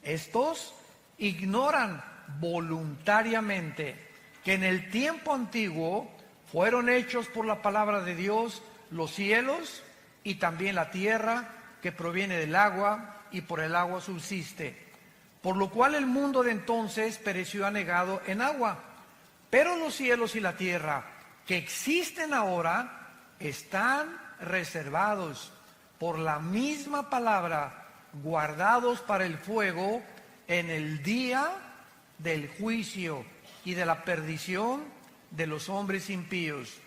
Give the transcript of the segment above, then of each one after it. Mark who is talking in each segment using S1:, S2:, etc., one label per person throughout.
S1: Estos ignoran voluntariamente que en el tiempo antiguo fueron hechos por la palabra de Dios los cielos y también la tierra que proviene del agua y por el agua subsiste, por lo cual el mundo de entonces pereció anegado en agua. Pero los cielos y la tierra que existen ahora están reservados por la misma palabra, guardados para el fuego en el día del juicio y de la perdición de los hombres impíos.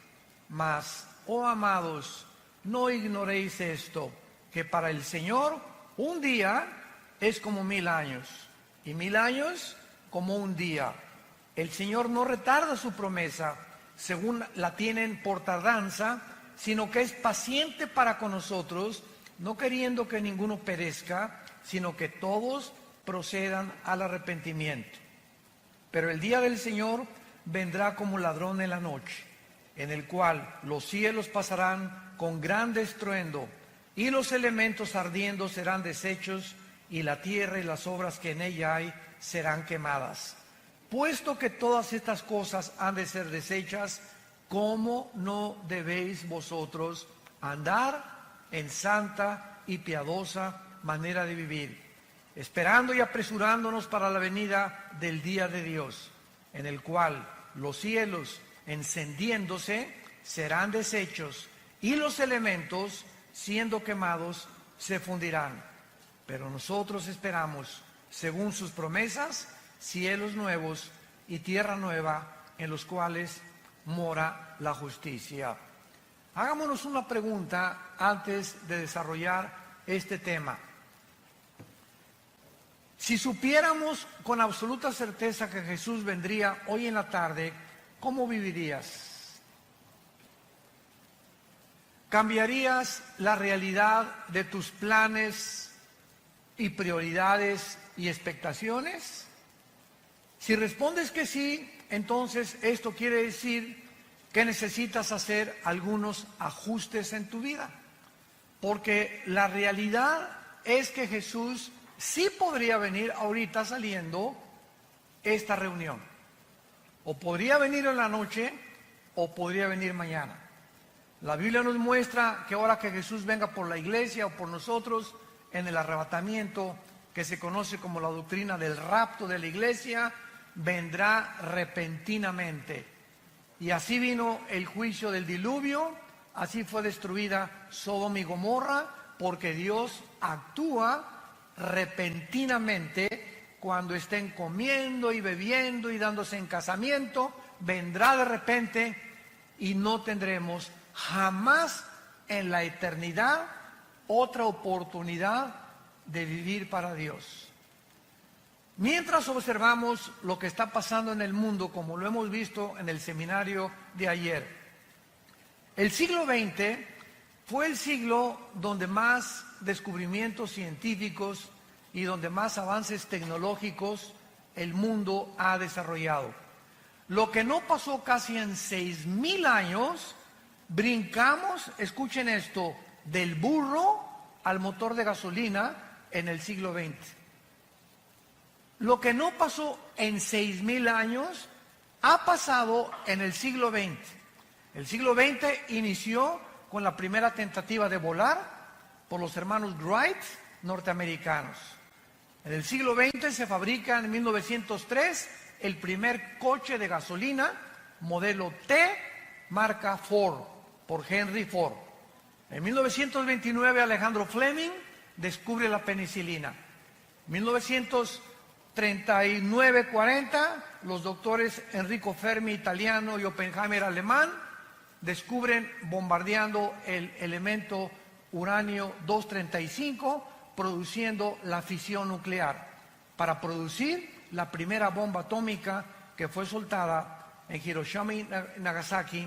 S1: Mas, oh amados, no ignoréis esto, que para el Señor un día es como 1000 años, y 1000 años como un día. El Señor no retarda su promesa, según la tienen por tardanza, sino que es paciente para con nosotros, no queriendo que ninguno perezca, sino que todos procedan al arrepentimiento. Pero el día del Señor vendrá como ladrón en la noche, en el cual los cielos pasarán con gran estruendo, y los elementos ardiendo serán deshechos, y la tierra y las obras que en ella hay serán quemadas. Puesto que todas estas cosas han de ser deshechas, ¿cómo no debéis vosotros andar en santa y piadosa manera de vivir, esperando y apresurándonos para la venida del día de Dios, en el cual los cielos, encendiéndose, serán deshechos, y los elementos, siendo quemados, se fundirán? Pero nosotros esperamos, según sus promesas, cielos nuevos y tierra nueva, en los cuales mora la justicia. Hagámonos una pregunta antes de desarrollar este tema. Si supiéramos con absoluta certeza que Jesús vendría hoy en la tarde, ¿cómo vivirías? ¿Cambiarías la realidad de tus planes y prioridades y expectaciones? Si respondes que sí, entonces esto quiere decir que necesitas hacer algunos ajustes en tu vida, porque la realidad es que Jesús sí podría venir ahorita saliendo esta reunión, o podría venir en la noche, o podría venir mañana. La Biblia nos muestra que ahora que Jesús venga por la iglesia o por nosotros en el arrebatamiento, que se conoce como la doctrina del rapto de la iglesia, vendrá repentinamente. Y así vino el juicio del diluvio, así fue destruida Sodoma y Gomorra, porque Dios actúa repentinamente cuando estén comiendo y bebiendo y dándose en casamiento. Vendrá de repente y no tendremos jamás en la eternidad otra oportunidad de vivir para Dios. Mientras observamos lo que está pasando en el mundo, como lo hemos visto en el seminario de ayer, el siglo XX fue el siglo donde más descubrimientos científicos y donde más avances tecnológicos el mundo ha desarrollado. Lo que no pasó casi en 6000 años, brincamos, escuchen esto, del burro al motor de gasolina en el siglo XX. Lo que no pasó en 6000 años ha pasado en el siglo XX. El siglo XX inició con la primera tentativa de volar por los hermanos Wright, norteamericanos. En el siglo XX se fabrica en 1903 el primer coche de gasolina, modelo T, marca Ford, por Henry Ford. En 1929 Alejandro Fleming descubre la penicilina. En 1939-40 los doctores Enrico Fermi, italiano, y Oppenheimer, alemán, descubren bombardeando el elemento uranio 235, produciendo la fisión nuclear para producir la primera bomba atómica que fue soltada en Hiroshima y Nagasaki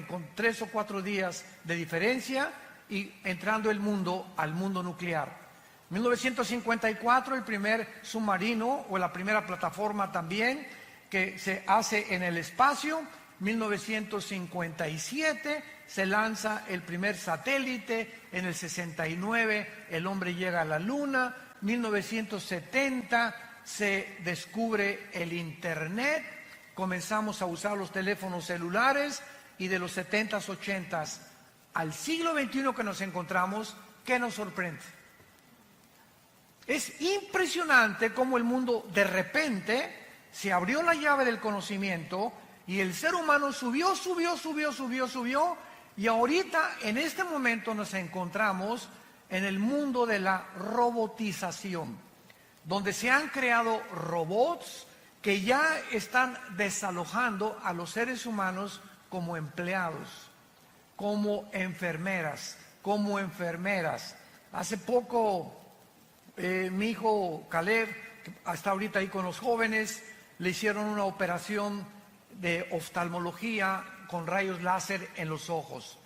S1: con 3 o 4 días de diferencia, y entrando el mundo al mundo nuclear. 1954 el primer submarino, o la primera plataforma también, que se hace en el espacio. 1957 se lanza el primer satélite. En el 69 el hombre llega a la luna. 1970 se descubre el Internet, comenzamos a usar los teléfonos celulares y de los 70s, 80s al siglo XXI que nos encontramos, ¿qué nos sorprende? Es impresionante cómo el mundo de repente se abrió la llave del conocimiento y el ser humano subió y ahorita en este momento nos encontramos en el mundo de la robotización, donde se han creado robots que ya están desalojando a los seres humanos como empleados, como enfermeras. Hace poco mi hijo Caleb, que está ahorita ahí con los jóvenes, le hicieron una operación de oftalmología con rayos láser en los ojos.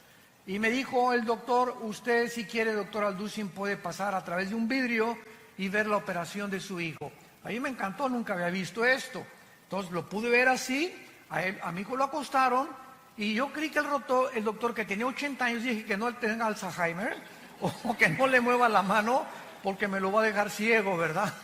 S1: Y me dijo el doctor, usted si quiere, doctor Alducin, puede pasar a través de un vidrio y ver la operación de su hijo. A mí me encantó, nunca había visto esto. Entonces lo pude ver así, a mi hijo lo acostaron y yo creí que el doctor que tenía 80 años, dije que no tenga Alzheimer o que no le mueva la mano porque me lo va a dejar ciego, ¿verdad?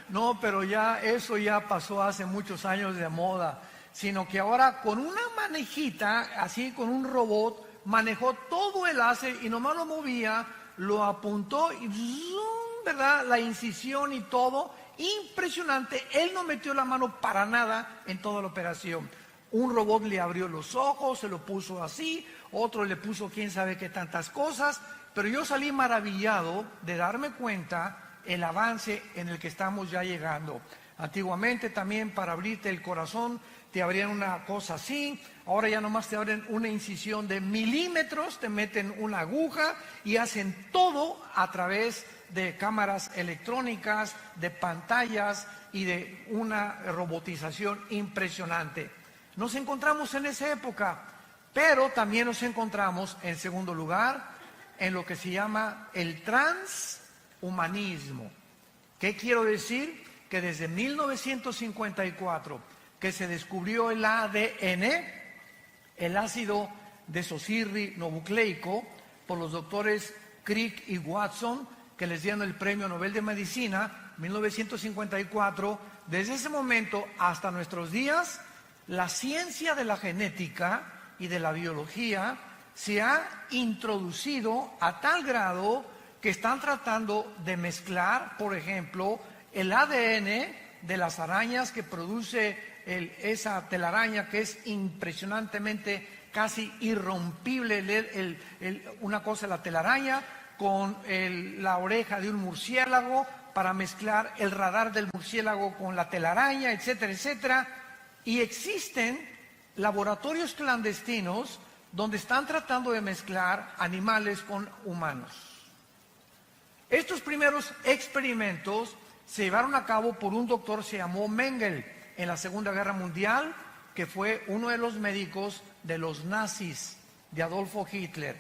S1: No, pero ya eso ya pasó hace muchos años de moda, sino que ahora con una manejita, así con un robot, manejó todo el láser y nomás lo movía, lo apuntó y ¡zum!, ¿verdad? La incisión y todo, impresionante. Él no metió la mano para nada en toda la operación. Un robot le abrió los ojos, se lo puso así, otro le puso quién sabe qué tantas cosas, pero yo salí maravillado de darme cuenta el avance en el que estamos ya llegando. Antiguamente también para abrirte el corazón te abrían una cosa así, ahora ya nomás te abren una incisión de milímetros, te meten una aguja y hacen todo a través de cámaras electrónicas, de pantallas y de una robotización impresionante. Nos encontramos en esa época, pero también nos encontramos en segundo lugar en lo que se llama el transhumanismo. ¿Qué quiero decir? Que desde 1954 que se descubrió el ADN, el ácido desoxirribonucleico, por los doctores Crick y Watson, que les dieron el Premio Nobel de Medicina, 1954, desde ese momento hasta nuestros días, la ciencia de la genética y de la biología se ha introducido a tal grado que están tratando de mezclar, por ejemplo, el ADN de las arañas que produce esa telaraña que es impresionantemente casi irrompible, una cosa la telaraña con la oreja de un murciélago para mezclar el radar del murciélago con la telaraña, etcétera, etcétera. Y existen laboratorios clandestinos donde están tratando de mezclar animales con humanos. Estos primeros experimentos se llevaron a cabo por un doctor, se llamó Mengele, en la Segunda Guerra Mundial, que fue uno de los médicos de los nazis, de Adolfo Hitler.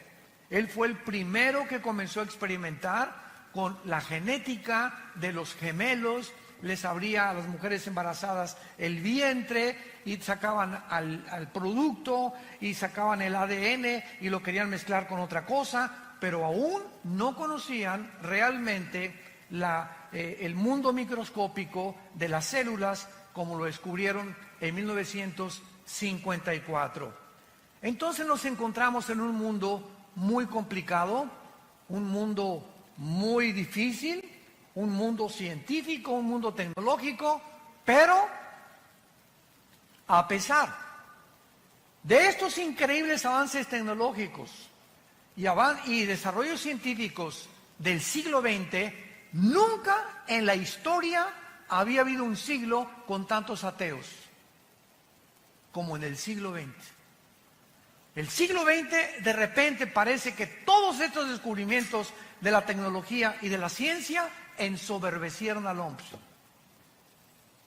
S1: Él fue el primero que comenzó a experimentar con la genética de los gemelos, les abría a las mujeres embarazadas el vientre y sacaban al producto y sacaban el ADN y lo querían mezclar con otra cosa, pero aún no conocían realmente el mundo microscópico de las células como lo descubrieron en 1954. Entonces nos encontramos en un mundo muy complicado, un mundo muy difícil, un mundo científico, un mundo tecnológico, pero a pesar de estos increíbles avances tecnológicos y desarrollos científicos del siglo XX, nunca en la historia había habido un siglo con tantos ateos como en el siglo XX. El siglo XX de repente parece que todos estos descubrimientos de la tecnología y de la ciencia ensoberbecieron al hombre.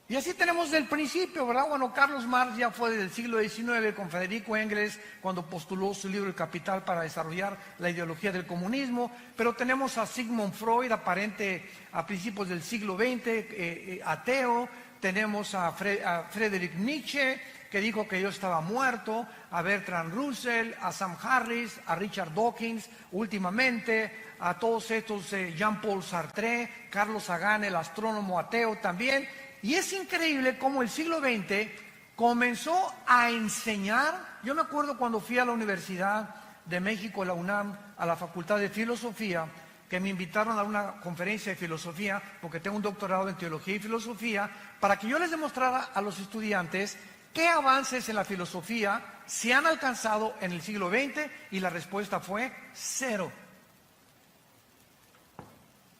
S1: Y así tenemos del principio, ¿verdad? Bueno, Carlos Marx ya fue del siglo XIX con Federico Engels cuando postuló su libro El Capital para desarrollar la ideología del comunismo, pero tenemos a Sigmund Freud, aparente a principios del siglo XX, ateo, tenemos a Friedrich Nietzsche, que dijo que yo estaba muerto, a Bertrand Russell, a Sam Harris, a Richard Dawkins, últimamente, a todos estos, Jean-Paul Sartre, Carlos Sagan, el astrónomo ateo también. Y es increíble cómo el siglo XX comenzó a enseñar. Yo me acuerdo cuando fui a la Universidad de México, la UNAM, a la Facultad de Filosofía, que me invitaron a una conferencia de filosofía, porque tengo un doctorado en teología y filosofía, para que yo les demostrara a los estudiantes qué avances en la filosofía se han alcanzado en el siglo XX, y la respuesta fue 0.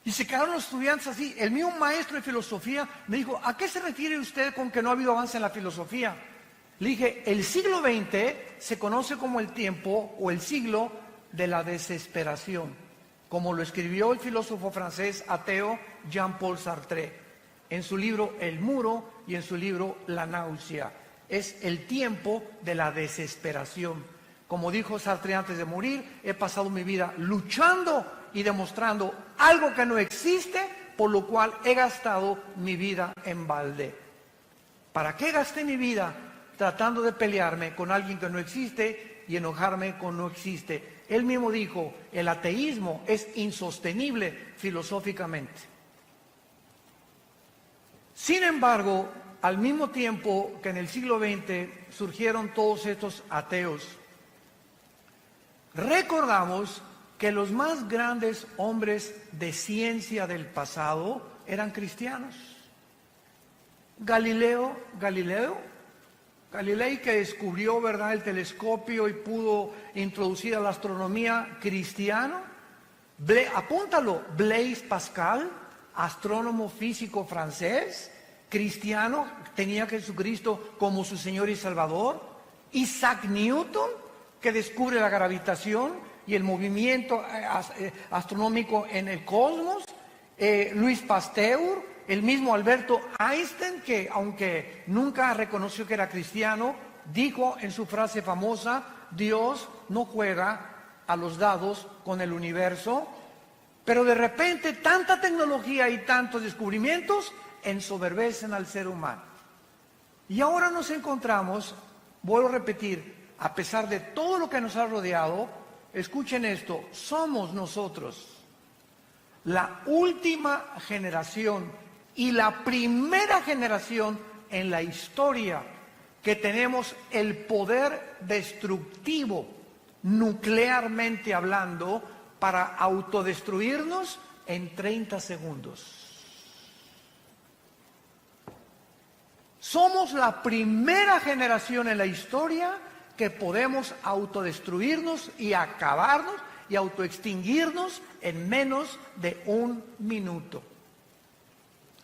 S1: Y se quedaron los estudiantes así. El mío maestro de filosofía me dijo: ¿a qué se refiere usted con que no ha habido avance en la filosofía? Le dije: el siglo XX se conoce como el tiempo o el siglo de la desesperación, como lo escribió el filósofo francés ateo Jean-Paul Sartre en su libro El Muro y en su libro La Náusea. Es el tiempo de la desesperación. Como dijo Sartre antes de morir: he pasado mi vida luchando y demostrando algo que no existe, por lo cual he gastado mi vida en balde. ¿Para qué gasté mi vida tratando de pelearme con alguien que no existe y enojarme con no existe? Él mismo dijo: el ateísmo es insostenible filosóficamente. Sin embargo, al mismo tiempo que en el siglo XX surgieron todos estos ateos, recordamos que los más grandes hombres de ciencia del pasado eran cristianos. Galilei, que descubrió, ¿verdad?, el telescopio y pudo introducir a la astronomía, cristiano. Apúntalo: Blaise Pascal, astrónomo físico francés, cristiano, tenía a Jesucristo como su Señor y Salvador. Isaac Newton, que descubre la gravitación y el movimiento astronómico en el cosmos. Louis Pasteur, el mismo Alberto Einstein, que aunque nunca reconoció que era cristiano, dijo en su frase famosa: Dios no juega a los dados con el universo. Pero de repente tanta tecnología y tantos descubrimientos ensoberbecen al ser humano. Y ahora nos encontramos, vuelvo a repetir, a pesar de todo lo que nos ha rodeado, escuchen esto: somos nosotros la última generación y la primera generación en la historia que tenemos el poder destructivo, nuclearmente hablando, para autodestruirnos en 30 segundos. Somos la primera generación en la historia que podemos autodestruirnos y acabarnos y autoextinguirnos en menos de 1 minuto.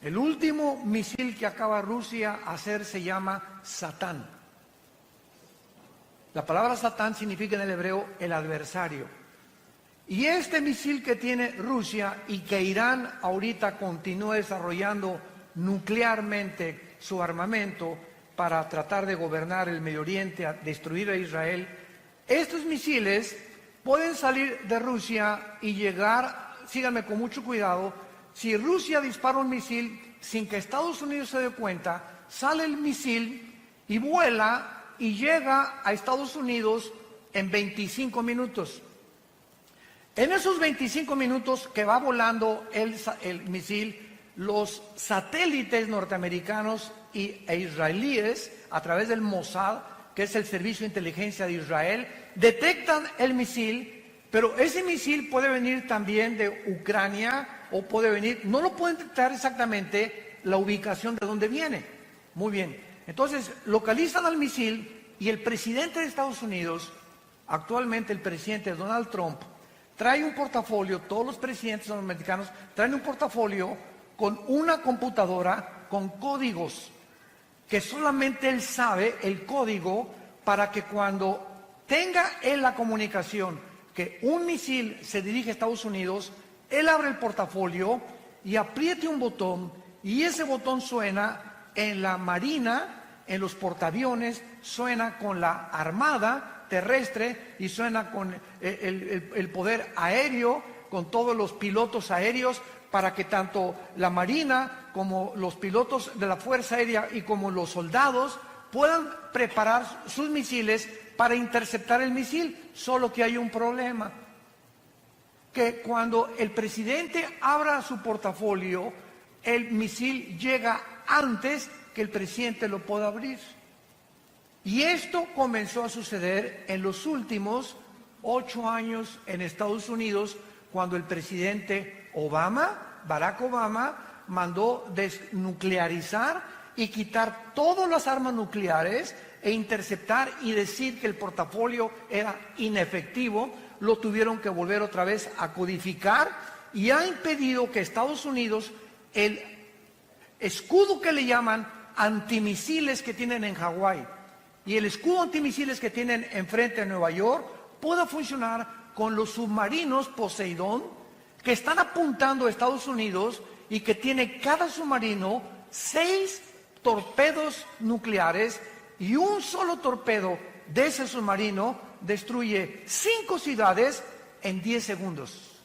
S1: El último misil que acaba Rusia hacer se llama Satán. La palabra Satán significa en el hebreo el adversario. Y este misil que tiene Rusia y que Irán ahorita continúa desarrollando nuclearmente su armamento para tratar de gobernar el Medio Oriente, a destruir a Israel, estos misiles pueden salir de Rusia y llegar, síganme con mucho cuidado, si Rusia dispara un misil sin que Estados Unidos se dé cuenta, sale el misil y vuela y llega a Estados Unidos en 25 minutos. En esos 25 minutos que va volando el misil, los satélites norteamericanos e israelíes, a través del Mossad, que es el servicio de inteligencia de Israel, detectan el misil, pero ese misil puede venir también de Ucrania o puede venir, no lo pueden detectar exactamente la ubicación de donde viene. Muy bien, entonces localizan al misil y el presidente de Estados Unidos, actualmente el presidente Donald Trump, trae un portafolio. Todos los presidentes norteamericanos traen un portafolio con una computadora con códigos que solamente él sabe el código, para que cuando tenga él la comunicación que un misil se dirige a Estados Unidos, él abre el portafolio y apriete un botón, y ese botón suena en la marina, en los portaaviones, suena con la armada terrestre y suena con el poder aéreo, con todos los pilotos aéreos, para que tanto la Marina como los pilotos de la Fuerza Aérea y como los soldados puedan preparar sus misiles para interceptar el misil. Solo que hay un problema, que cuando el presidente abra su portafolio, el misil llega antes que el presidente lo pueda abrir. Y esto comenzó a suceder en los últimos 8 años en Estados Unidos, cuando el presidente Barack Obama, mandó desnuclearizar y quitar todas las armas nucleares e interceptar y decir que el portafolio era inefectivo. Lo tuvieron que volver otra vez a codificar y ha impedido que Estados Unidos, el escudo que le llaman antimisiles que tienen en Hawái y el escudo antimisiles que tienen enfrente de Nueva York, pueda funcionar con los submarinos Poseidón que están apuntando a Estados Unidos y que tiene cada submarino 6 torpedos nucleares, y un solo torpedo de ese submarino destruye 5 ciudades en 10 segundos.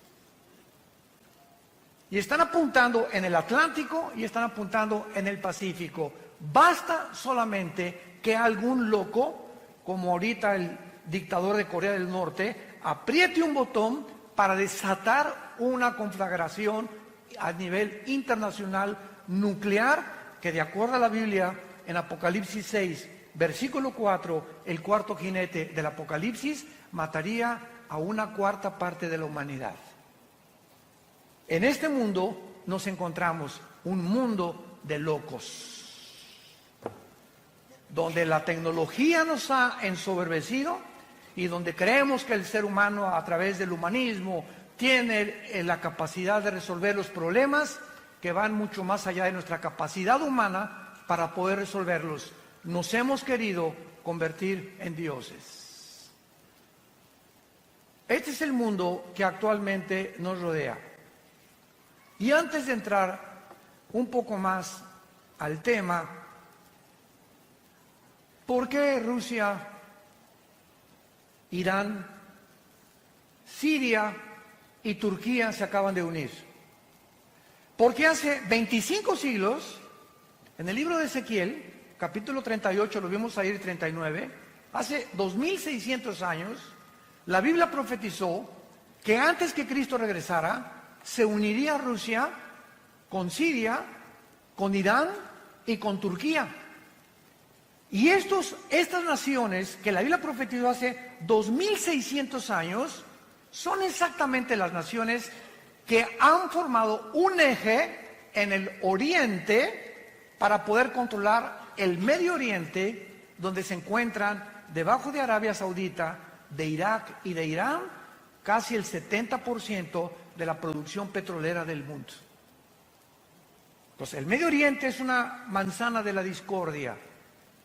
S1: Y están apuntando en el Atlántico y están apuntando en el Pacífico. Basta solamente que algún loco, como ahorita el dictador de Corea del Norte, apriete un botón para desatar una conflagración a nivel internacional nuclear, que de acuerdo a la Biblia, en Apocalipsis 6, versículo 4, el cuarto jinete del Apocalipsis mataría a 1/4 de la humanidad. En este mundo nos encontramos un mundo de locos, donde la tecnología nos ha ensoberbecido y donde creemos que el ser humano, a través del humanismo, tiene la capacidad de resolver los problemas que van mucho más allá de nuestra capacidad humana para poder resolverlos. Nos hemos querido convertir en dioses. Este es el mundo que actualmente nos rodea. Y antes de entrar un poco más al tema, ¿por qué Rusia, Irán, Siria y Turquía se acaban de unir? Porque hace 25 siglos, en el libro de Ezequiel, capítulo 38, lo vimos ahí, 39, hace 2600 años, la Biblia profetizó que antes que Cristo regresara, se uniría Rusia con Siria, con Irán y con Turquía. Y estas naciones que la Biblia profetizó hace 2600 años, son exactamente las naciones que han formado un eje en el Oriente para poder controlar el Medio Oriente, donde se encuentran debajo de Arabia Saudita, de Irak y de Irán, casi el 70% de la producción petrolera del mundo. Pues el Medio Oriente es una manzana de la discordia.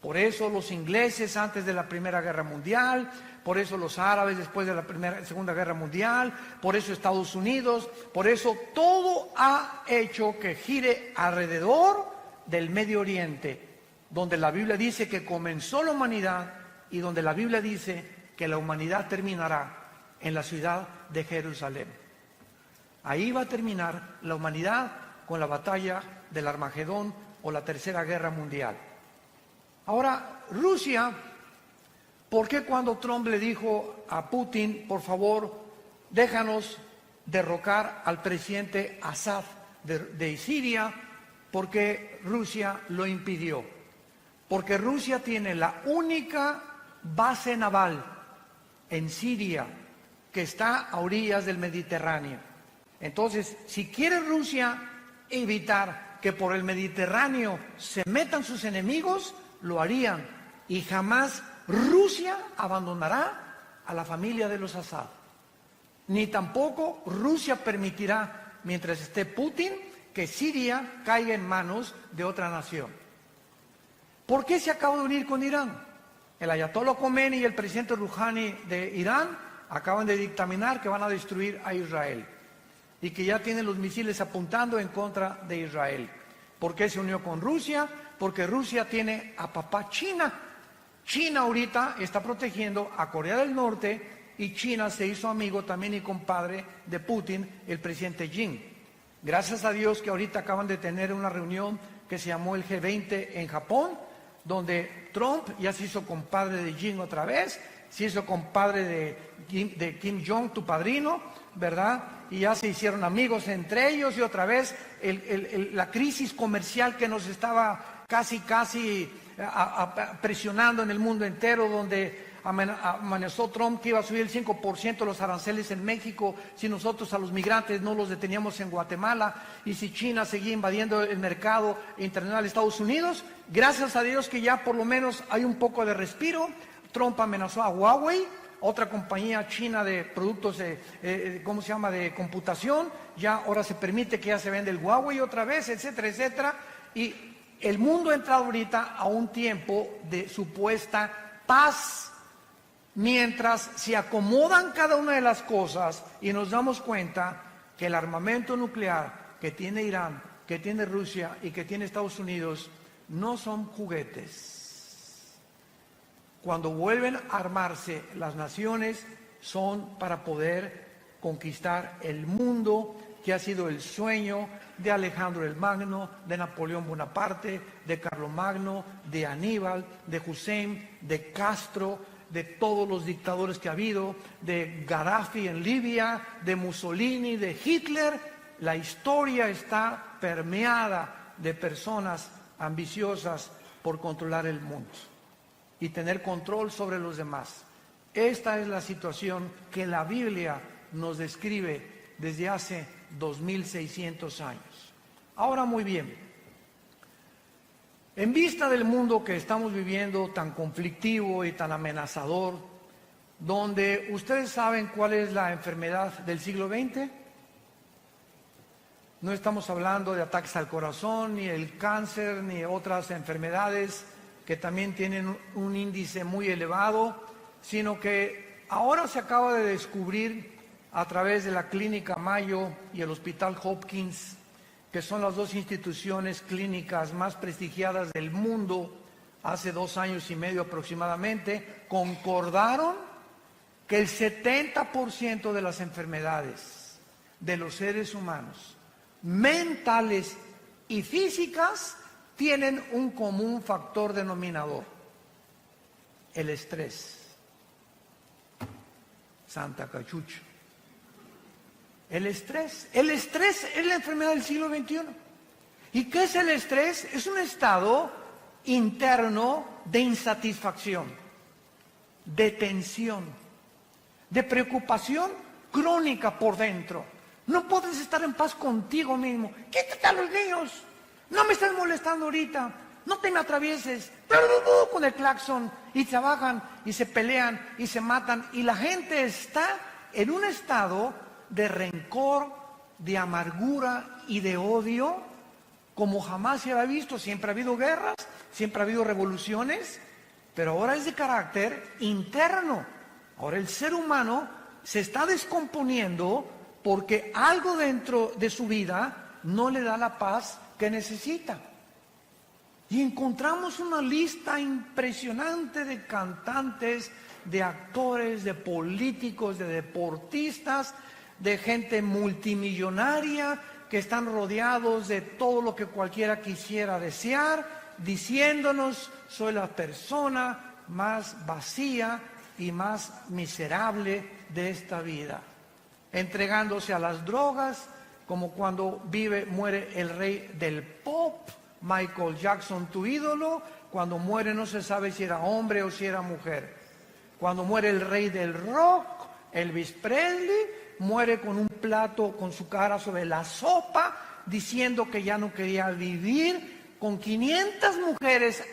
S1: Por eso los ingleses antes de la Primera Guerra Mundial, por eso los árabes después de la Segunda Guerra Mundial, por eso Estados Unidos, por eso todo ha hecho que gire alrededor del Medio Oriente, donde la Biblia dice que comenzó la humanidad y donde la Biblia dice que la humanidad terminará en la ciudad de Jerusalén. Ahí va a terminar la humanidad con la batalla del Armagedón o la Tercera Guerra Mundial. Ahora, Rusia, ¿por qué cuando Trump le dijo a Putin, por favor, déjanos derrocar al presidente Assad de Siria, por qué Rusia lo impidió? Porque Rusia tiene la única base naval en Siria que está a orillas del Mediterráneo. Entonces, si quiere Rusia evitar que por el Mediterráneo se metan sus enemigos, lo harían, y jamás Rusia abandonará a la familia de los Assad. Ni tampoco Rusia permitirá, mientras esté Putin, que Siria caiga en manos de otra nación. ¿Por qué se acaba de unir con Irán? El ayatollah Khomeini y el presidente Rouhani de Irán acaban de dictaminar que van a destruir a Israel y que ya tienen los misiles apuntando en contra de Israel. ¿Por qué se unió con Rusia? Porque Rusia tiene a papá China. China ahorita está protegiendo a Corea del Norte y China se hizo amigo también y compadre de Putin, el presidente Xi. Gracias a Dios que ahorita acaban de tener una reunión que se llamó el G20 en Japón, donde Trump ya se hizo compadre de Jin otra vez, se hizo compadre de Kim Jong, tu padrino, ¿verdad? Y ya se hicieron amigos entre ellos, y otra vez la crisis comercial que nos estaba casi presionando en el mundo entero, donde amenazó Trump que iba a subir el 5% los aranceles en México si nosotros a los migrantes no los deteníamos en Guatemala, y si China seguía invadiendo el mercado internacional de Estados Unidos. Gracias a Dios que ya por lo menos hay un poco de respiro. Trump amenazó a Huawei, otra compañía china de productos de computación. Ya ahora se permite que ya se vende el Huawei otra vez, etcétera, etcétera. Y el mundo ha entrado ahorita a un tiempo de supuesta paz, mientras se acomodan cada una de las cosas y nos damos cuenta que el armamento nuclear que tiene Irán, que tiene Rusia y que tiene Estados Unidos no son juguetes. Cuando vuelven a armarse las naciones, son para poder conquistar el mundo, que ha sido el sueño de Alejandro el Magno, de Napoleón Bonaparte, de Carlomagno, de Aníbal, de Hussein, de Castro, de todos los dictadores que ha habido, de Gaddafi en Libia, de Mussolini, de Hitler. La historia está permeada de personas ambiciosas por controlar el mundo y tener control sobre los demás. Esta es la situación que la Biblia nos describe desde hace 2600 años. Ahora, muy bien, en vista del mundo que estamos viviendo, tan conflictivo y tan amenazador, donde ustedes saben cuál es la enfermedad del siglo XX, no estamos hablando de ataques al corazón, ni el cáncer, ni otras enfermedades que también tienen un índice muy elevado, sino que ahora se acaba de descubrir a través de la Clínica Mayo y el Hospital Hopkins, que son las dos instituciones clínicas más prestigiadas del mundo, hace 2 años y medio aproximadamente, concordaron que el 70% de las enfermedades de los seres humanos, mentales y físicas, tienen un común factor denominador: el estrés. Santa Cachucha. El estrés es la enfermedad del siglo XXI. ¿Y qué es el estrés? Es un estado interno de insatisfacción, de tensión, de preocupación crónica por dentro. No puedes estar en paz contigo mismo. Quítate a los niños. No me estás molestando ahorita. No te me atravieses. Con el claxon. Y se bajan y se pelean y se matan. Y la gente está en un estado de rencor, de amargura y de odio como jamás se había visto. Siempre ha habido guerras, siempre ha habido revoluciones, pero ahora es de carácter interno. Ahora el ser humano se está descomponiendo porque algo dentro de su vida no le da la paz que necesita. Y encontramos una lista impresionante de cantantes, de actores, de políticos, de deportistas, de gente multimillonaria que están rodeados de todo lo que cualquiera quisiera desear, diciéndonos: soy la persona más vacía y más miserable de esta vida, entregándose a las drogas, como cuando muere el rey del pop, Michael Jackson, tu ídolo. Cuando muere no se sabe si era hombre o si era mujer. Cuando muere el rey del rock, Elvis Presley, muere con un plato con su cara sobre la sopa, diciendo que ya no quería vivir, con 500 mujeres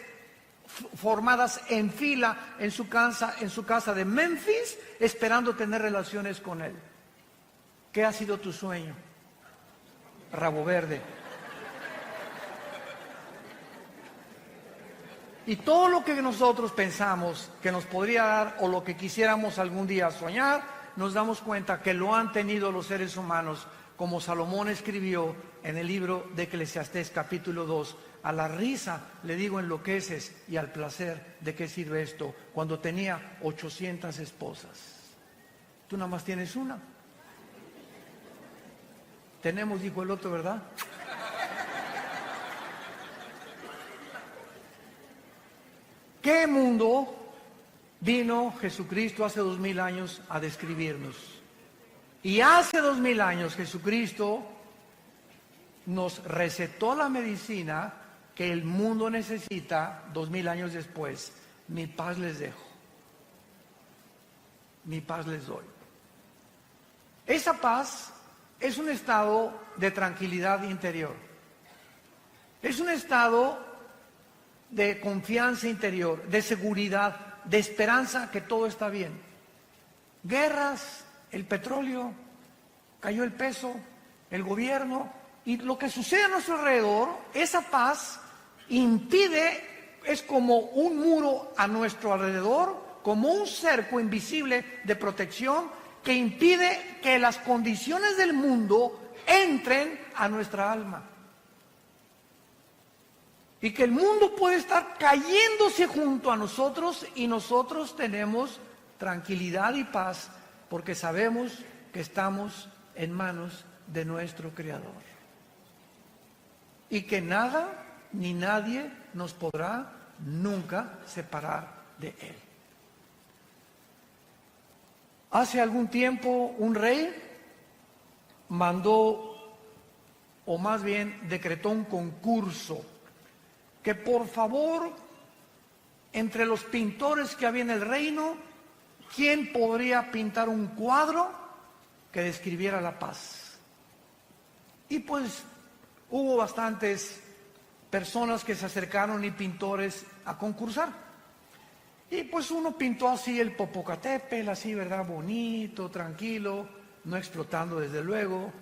S1: formadas en fila en su casa de Memphis, esperando tener relaciones con él. ¿Qué ha sido tu sueño? Rabo verde. Y todo lo que nosotros pensamos que nos podría dar, o lo que quisiéramos algún día soñar, nos damos cuenta que lo han tenido los seres humanos, como Salomón escribió en el libro de Eclesiastés capítulo 2. A la risa le digo enloqueces, y al placer ¿de qué sirve esto? Cuando tenía 800 esposas. Tú nada más tienes una. Tenemos, dijo el otro, ¿verdad? ¿Qué mundo vino Jesucristo hace 2000 años a describirnos? Y hace 2000 años Jesucristo nos recetó la medicina que el mundo necesita 2000 años después. Mi paz les dejo, mi paz les doy. Esa paz es un estado de tranquilidad interior. Es un estado de confianza interior, de seguridad, de esperanza que todo está bien. Guerras, el petróleo, cayó el peso, el gobierno, y lo que sucede a nuestro alrededor, esa paz impide, es como un muro a nuestro alrededor, como un cerco invisible de protección que impide que las condiciones del mundo entren a nuestra alma. Y que el mundo puede estar cayéndose junto a nosotros y nosotros tenemos tranquilidad y paz porque sabemos que estamos en manos de nuestro Creador. Y que nada ni nadie nos podrá nunca separar de Él. Hace algún tiempo un rey mandó, o más bien decretó un concurso, que por favor, entre los pintores que había en el reino, ¿quién podría pintar un cuadro que describiera la paz? Y pues hubo bastantes personas que se acercaron y pintores a concursar. Y pues uno pintó así el Popocatépetl, así, ¿verdad? Bonito, tranquilo, no explotando desde luego.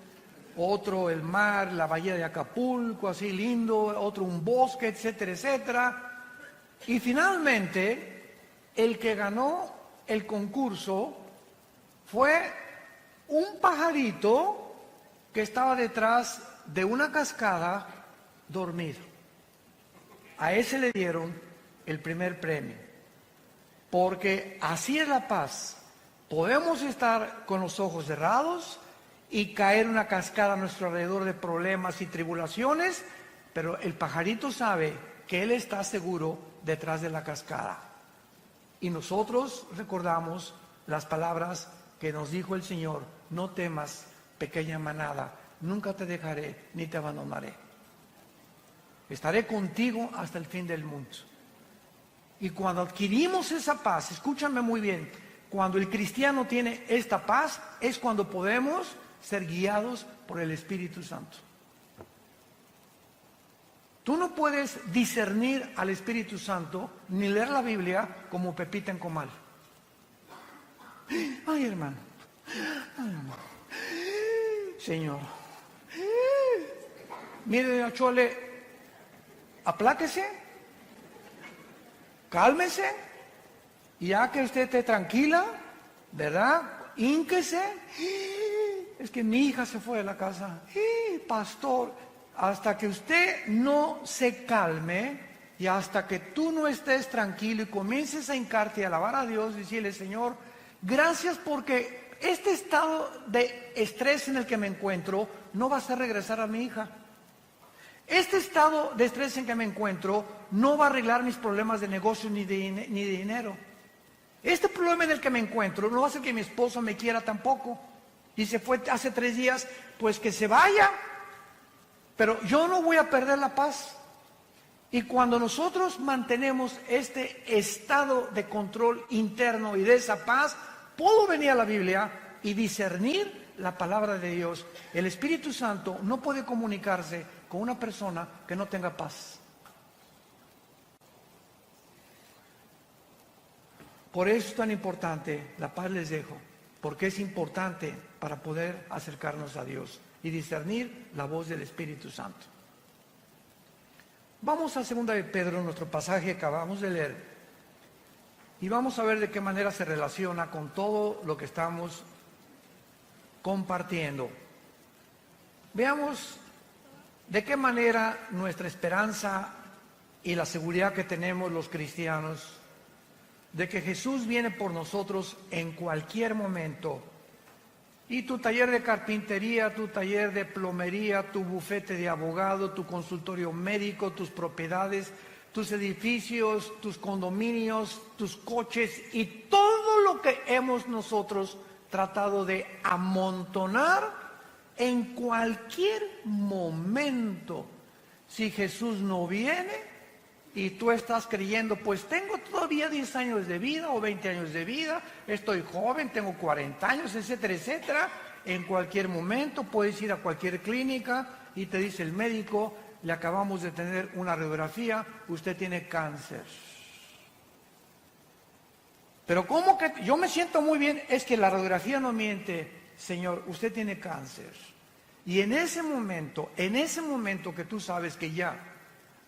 S1: Otro el mar, la bahía de Acapulco, así lindo, otro un bosque, etcétera, etcétera. Y finalmente, el que ganó el concurso fue un pajarito que estaba detrás de una cascada dormido. A ese le dieron el primer premio, porque así es la paz. Podemos estar con los ojos cerrados y caer una cascada a nuestro alrededor de problemas y tribulaciones, pero el pajarito sabe que él está seguro detrás de la cascada. Y nosotros recordamos las palabras que nos dijo el Señor: no temas, pequeña manada, nunca te dejaré ni te abandonaré. Estaré contigo hasta el fin del mundo. Y cuando adquirimos esa paz, escúchame muy bien, cuando el cristiano tiene esta paz, es cuando podemos ser guiados por el Espíritu Santo. Tú no puedes discernir al Espíritu Santo ni leer la Biblia como pepita en comal. Ay, hermano. Ay, hermano. Señor. Mire, doña Chole, apláquese, cálmese, y ya que usted esté tranquila, ¿verdad? Hínquese. Es que mi hija se fue de la casa. Pastor, hasta que usted no se calme y hasta que tú no estés tranquilo y comiences a hincarte y a alabar a Dios y decirle: Señor, gracias porque este estado de estrés en el que me encuentro no va a hacer regresar a mi hija. Este estado de estrés en que me encuentro no va a arreglar mis problemas de negocio ni de dinero. Este problema en el que me encuentro no va a hacer que mi esposo me quiera tampoco. Y se fue hace 3 días, pues que se vaya. Pero yo no voy a perder la paz. Y cuando nosotros mantenemos este estado de control interno y de esa paz, puedo venir a la Biblia y discernir la palabra de Dios. El Espíritu Santo no puede comunicarse con una persona que no tenga paz. Por eso es tan importante, la paz les dejo, porque es importante para poder acercarnos a Dios y discernir la voz del Espíritu Santo. Vamos a 2 de Pedro, nuestro pasaje que acabamos de leer, y vamos a ver de qué manera se relaciona con todo lo que estamos compartiendo. Veamos de qué manera nuestra esperanza y la seguridad que tenemos los cristianos de que Jesús viene por nosotros en cualquier momento Y tu taller de carpintería, tu taller de plomería, tu bufete de abogado, tu consultorio médico, tus propiedades, tus edificios, tus condominios, tus coches y todo lo que hemos nosotros tratado de amontonar en cualquier momento. Si Jesús no viene y tú estás creyendo, pues tengo todavía 10 años de vida o 20 años de vida, estoy joven, tengo 40 años, etcétera, etcétera. En cualquier momento puedes ir a cualquier clínica y te dice el médico, le acabamos de tener una radiografía, usted tiene cáncer. Pero ¿cómo que yo me siento muy bien? Es que la radiografía no miente, señor, usted tiene cáncer. Y en ese momento que tú sabes que ya,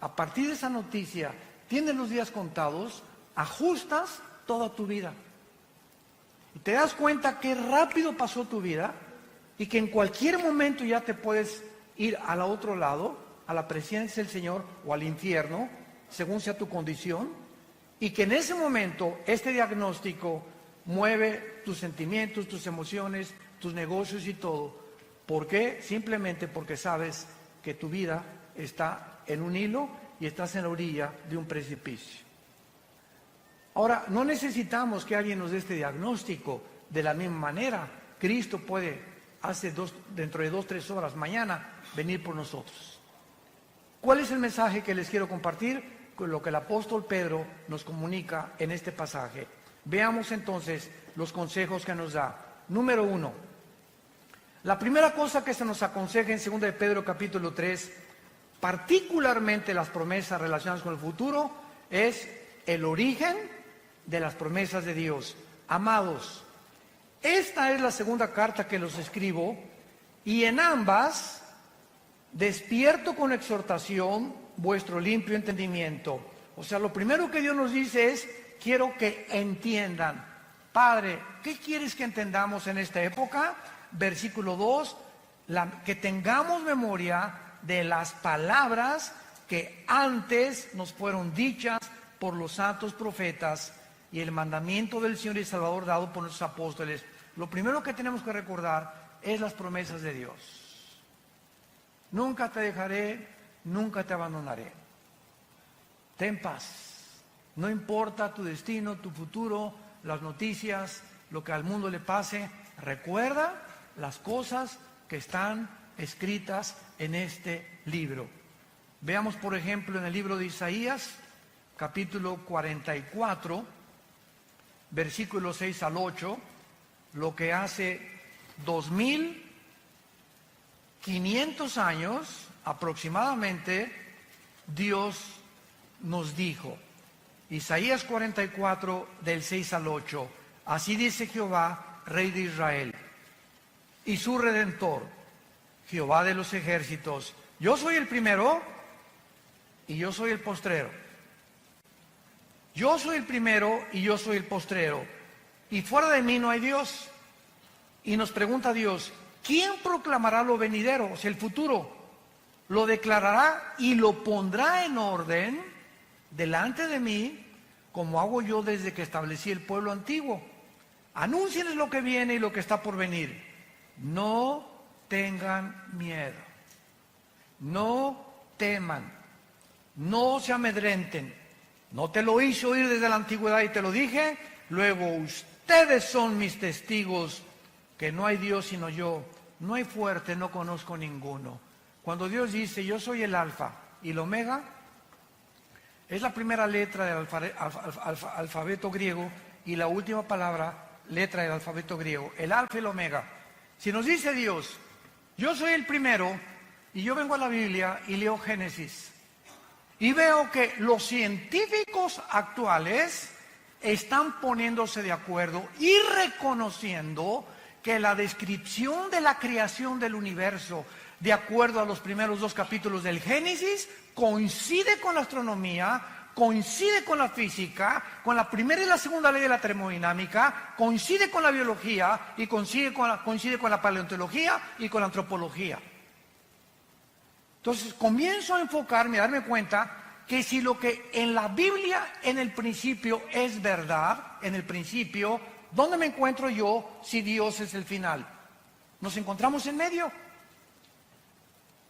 S1: a partir de esa noticia, tienes los días contados, ajustas toda tu vida. Y te das cuenta que rápido pasó tu vida y que en cualquier momento ya te puedes ir al otro lado, a la presencia del Señor o al infierno, según sea tu condición, y que en ese momento este diagnóstico mueve tus sentimientos, tus emociones, tus negocios y todo. ¿Por qué? Simplemente porque sabes que tu vida está en un hilo y estás en la orilla de un precipicio. Ahora, no necesitamos que alguien nos dé este diagnóstico de la misma manera. Cristo puede, dentro de 2-3 horas, mañana, venir por nosotros. ¿Cuál es el mensaje que les quiero compartir? Con lo que el apóstol Pedro nos comunica en este pasaje. Veamos entonces los consejos que nos da. Número 1. La primera cosa que se nos aconseja en 2 de Pedro capítulo 3, particularmente las promesas relacionadas con el futuro, es el origen de las promesas de Dios. Amados, esta es la segunda carta que los escribo, y en ambas despierto con exhortación vuestro limpio entendimiento. O sea, lo primero que Dios nos dice es, quiero que entiendan. Padre, ¿qué quieres que entendamos en esta época? Versículo 2, que tengamos memoria de las palabras que antes nos fueron dichas por los santos profetas y el mandamiento del Señor y Salvador dado por nuestros apóstoles. Lo primero que tenemos que recordar es las promesas de Dios. Nunca te dejaré, nunca te abandonaré. Ten paz. No importa tu destino, tu futuro, las noticias, lo que al mundo le pase. Recuerda las cosas que están escritas en este libro. Veamos, por ejemplo, en el libro de Isaías, capítulo 44, versículos 6 al 8, lo que hace 2500 años aproximadamente Dios nos dijo. Isaías 44, del 6 al 8. Así dice Jehová, Rey de Israel, y su Redentor, Jehová de los ejércitos. Yo soy el primero y yo soy el postrero. Yo soy el primero y yo soy el postrero. Y fuera de mí no hay Dios. Y nos pregunta Dios, ¿quién proclamará lo venidero? O sea, el futuro. Lo declarará y lo pondrá en orden delante de mí, como hago yo desde que establecí el pueblo antiguo. Anúncienles lo que viene y lo que está por venir. No tengan miedo, no teman, no se amedrenten. No te lo hice oír desde la antigüedad y te lo dije. Luego ustedes son mis testigos que no hay Dios sino yo. No hay fuerte, no conozco ninguno. Cuando Dios dice, yo soy el alfa y el omega, es la primera letra del alfabeto griego y la última letra del alfabeto griego, el alfa y el omega. Si nos dice Dios, yo soy el primero, y yo vengo a la Biblia y leo Génesis, y veo que los científicos actuales están poniéndose de acuerdo y reconociendo que la descripción de la creación del universo, de acuerdo a los primeros 2 capítulos del Génesis, coincide con la astronomía, coincide con la física, con la primera y la segunda ley de la termodinámica, coincide con la biología y coincide con la paleontología y con la antropología. Entonces comienzo a enfocarme, a darme cuenta que si lo que en la Biblia en el principio es verdad, en el principio, ¿dónde me encuentro yo si Dios es el final? Nos encontramos en medio.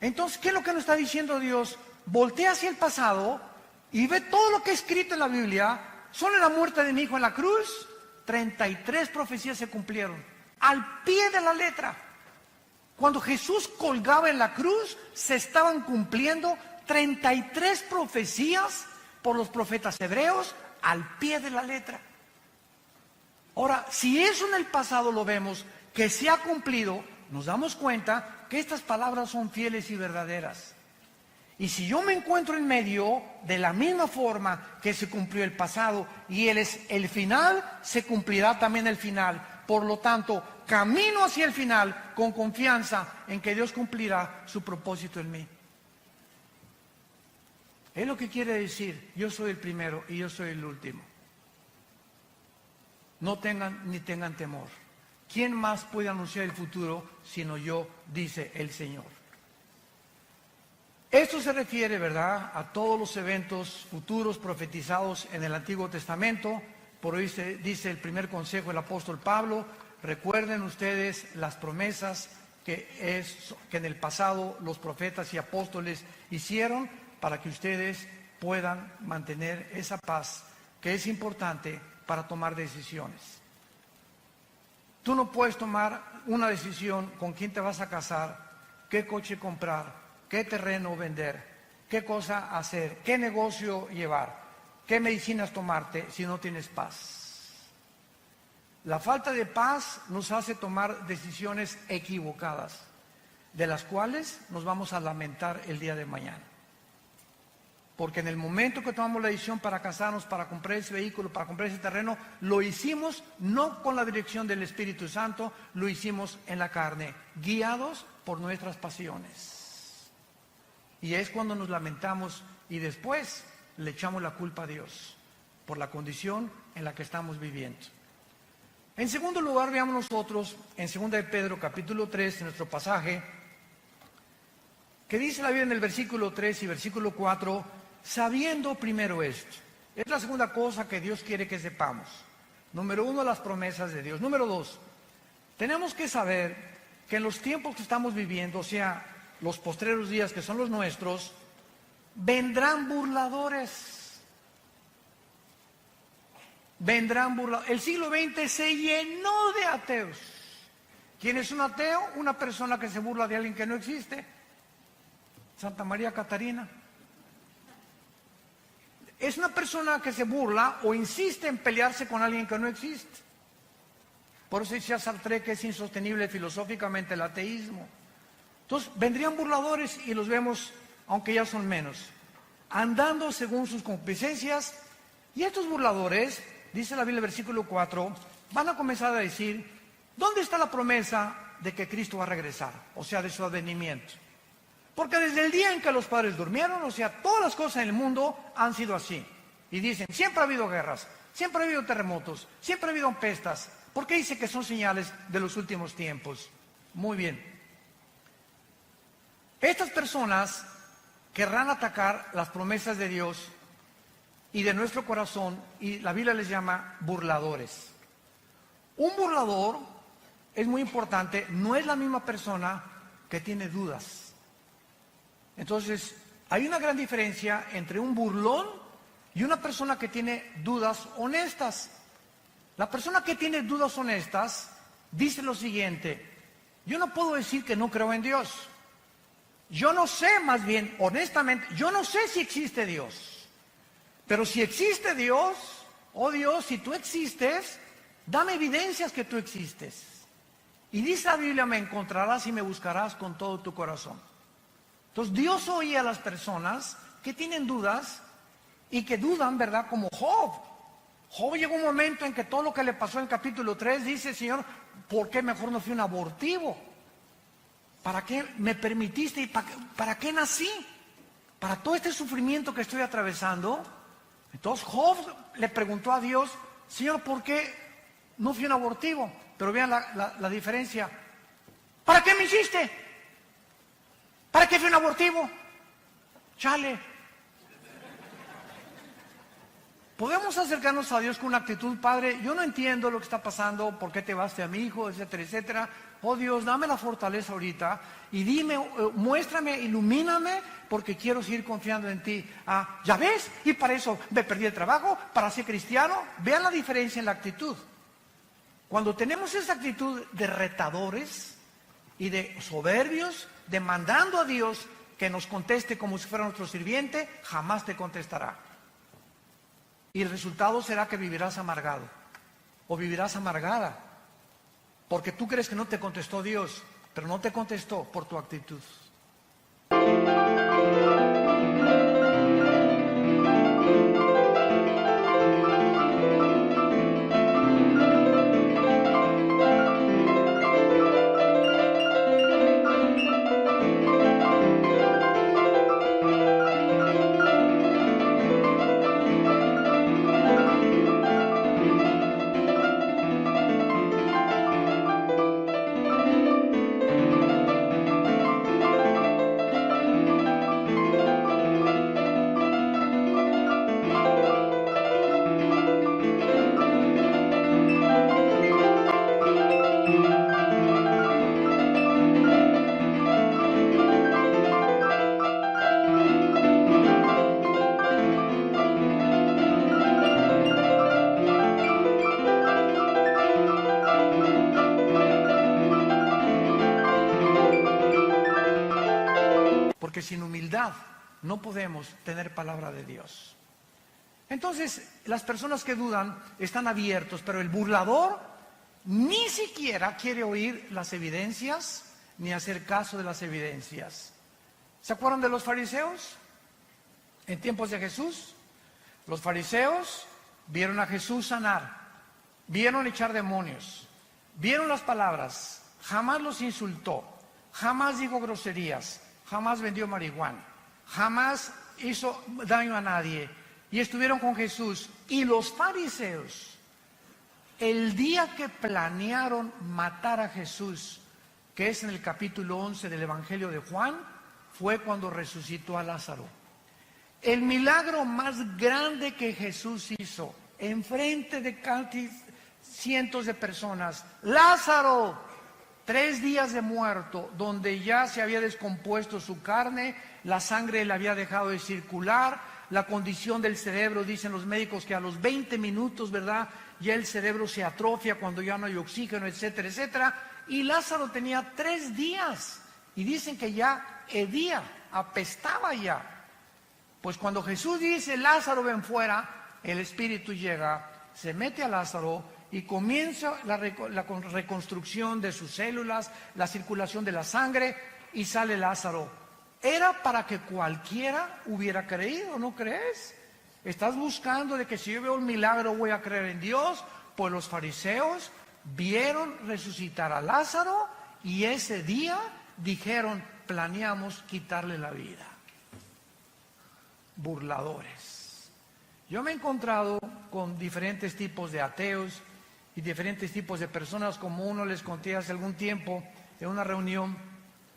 S1: Entonces, ¿qué es lo que nos está diciendo Dios? Voltea hacia el pasado y ve todo lo que es escrito en la Biblia. Solo en la muerte de mi hijo en la cruz, 33 profecías se cumplieron, al pie de la letra. Cuando Jesús colgaba en la cruz, se estaban cumpliendo 33 profecías por los profetas hebreos, al pie de la letra. Ahora, si eso en el pasado lo vemos, que se ha cumplido, nos damos cuenta que estas palabras son fieles y verdaderas. Y si yo me encuentro en medio, de la misma forma que se cumplió el pasado y él es el final, se cumplirá también el final. Por lo tanto, camino hacia el final con confianza en que Dios cumplirá su propósito en mí. Es lo que quiere decir, yo soy el primero y yo soy el último. No tengan ni tengan temor. ¿Quién más puede anunciar el futuro sino yo? Dice el Señor. Esto se refiere, ¿verdad?, a todos los eventos futuros profetizados en el Antiguo Testamento. Por hoy dice el primer consejo del apóstol Pablo: recuerden ustedes las promesas que en el pasado los profetas y apóstoles hicieron para que ustedes puedan mantener esa paz que es importante para tomar decisiones. Tú no puedes tomar una decisión con quién te vas a casar, qué coche comprar, qué terreno vender, qué cosa hacer, qué negocio llevar, qué medicinas tomarte si no tienes paz. La falta de paz nos hace tomar decisiones equivocadas, de las cuales nos vamos a lamentar el día de mañana. Porque en el momento que tomamos la decisión para casarnos, para comprar ese vehículo, para comprar ese terreno, lo hicimos no con la dirección del Espíritu Santo, lo hicimos en la carne, guiados por nuestras pasiones. Y es cuando nos lamentamos y después le echamos la culpa a Dios por la condición en la que estamos viviendo. En segundo lugar, veamos nosotros en 2 de Pedro capítulo 3, en nuestro pasaje, que dice la Biblia en el versículo 3 y versículo 4, sabiendo primero esto. Es la segunda cosa que Dios quiere que sepamos. Número 1, las promesas de Dios. Número 2, tenemos que saber que en los tiempos que estamos viviendo, o sea, los postreros días que son los nuestros, vendrán burladores. Vendrán burladores. El siglo XX se llenó de ateos. ¿Quién es un ateo? Una persona que se burla de alguien que no existe. Santa María Catarina. Es una persona que se burla o insiste en pelearse con alguien que no existe. Por eso decía Sartre que es insostenible filosóficamente el ateísmo. Entonces vendrían burladores y los vemos, aunque ya son menos, andando según sus concupiscencias. Y estos burladores, dice la Biblia en el versículo 4, van a comenzar a decir: ¿dónde está la promesa de que Cristo va a regresar? O sea, de su advenimiento. Porque desde el día en que los padres durmieron, o sea, todas las cosas en el mundo han sido así. Y dicen, siempre ha habido guerras, siempre ha habido terremotos, siempre ha habido pestas. ¿Por qué dice que son señales de los últimos tiempos? Muy bien. Estas personas querrán atacar las promesas de Dios y de nuestro corazón, y la Biblia les llama burladores. Un burlador, es muy importante, no es la misma persona que tiene dudas. Entonces, hay una gran diferencia entre un burlón y una persona que tiene dudas honestas. La persona que tiene dudas honestas dice lo siguiente: yo no puedo decir que no creo en Dios. Yo no sé, más bien, honestamente, yo no sé si existe Dios. Pero si existe Dios, oh Dios, si tú existes, dame evidencias que tú existes. Y dice la Biblia, me encontrarás y me buscarás con todo tu corazón. Entonces Dios oye a las personas que tienen dudas y que dudan, ¿verdad? Como Job. Job llegó un momento en que todo lo que le pasó en el capítulo 3 dice: Señor, ¿por qué mejor no fui un abortivo? ¿Para qué me permitiste? ¿Y para qué nací? ¿Para todo este sufrimiento que estoy atravesando? Entonces Job le preguntó a Dios: Señor, ¿por qué no fui un abortivo? Pero vean la diferencia. ¿Para qué me hiciste? ¿Para qué fui un abortivo? Chale. Podemos acercarnos a Dios con una actitud: Padre, yo no entiendo lo que está pasando, por qué te vas a mi hijo, etcétera, etcétera. oh Dios, dame la fortaleza ahorita y dime, muéstrame, ilumíname, porque quiero seguir confiando en ti. Ah, ¿ya ves? Y para eso me perdí el trabajo, para ser cristiano. Vean la diferencia en la actitud. Cuando tenemos esa actitud de retadores y de soberbios, demandando a Dios que nos conteste como si fuera nuestro sirviente, jamás te contestará. Y el resultado será que vivirás amargado o vivirás amargada, porque tú crees que no te contestó Dios, pero no te contestó por tu actitud. Porque sin humildad no podemos tener palabra de Dios. Entonces, las personas que dudan están abiertos, pero el burlador ni siquiera quiere oír las evidencias ni hacer caso de las evidencias. ¿Se acuerdan de los fariseos? En tiempos de Jesús, los fariseos vieron a Jesús sanar, vieron echar demonios, vieron las palabras, jamás los insultó, jamás dijo groserías, jamás vendió marihuana, jamás hizo daño a nadie, y estuvieron con Jesús. Y los fariseos, el día que planearon matar a Jesús, que es en el capítulo 11 del Evangelio de Juan, fue cuando resucitó a Lázaro. El milagro más grande que Jesús hizo, enfrente de cientos de personas, Lázaro, 3 días de muerto, donde ya se había descompuesto su carne, la sangre le había dejado de circular, la condición del cerebro, dicen los médicos que a los 20 minutos, ¿verdad?, ya el cerebro se atrofia cuando ya no hay oxígeno, etcétera, etcétera. Y Lázaro tenía 3 días y dicen que ya hedía, apestaba ya. Pues cuando Jesús dice, Lázaro, ven fuera, el espíritu llega, se mete a Lázaro y comienza la reconstrucción de sus células, la circulación de la sangre, y sale Lázaro. Era para que cualquiera hubiera creído, ¿no crees? Estás buscando de que si yo veo un milagro voy a creer en Dios. Pues los fariseos vieron resucitar a Lázaro y ese día dijeron, planeamos quitarle la vida. Burladores. Yo me he encontrado con diferentes tipos de ateos y diferentes tipos de personas, como uno les conté hace algún tiempo en una reunión,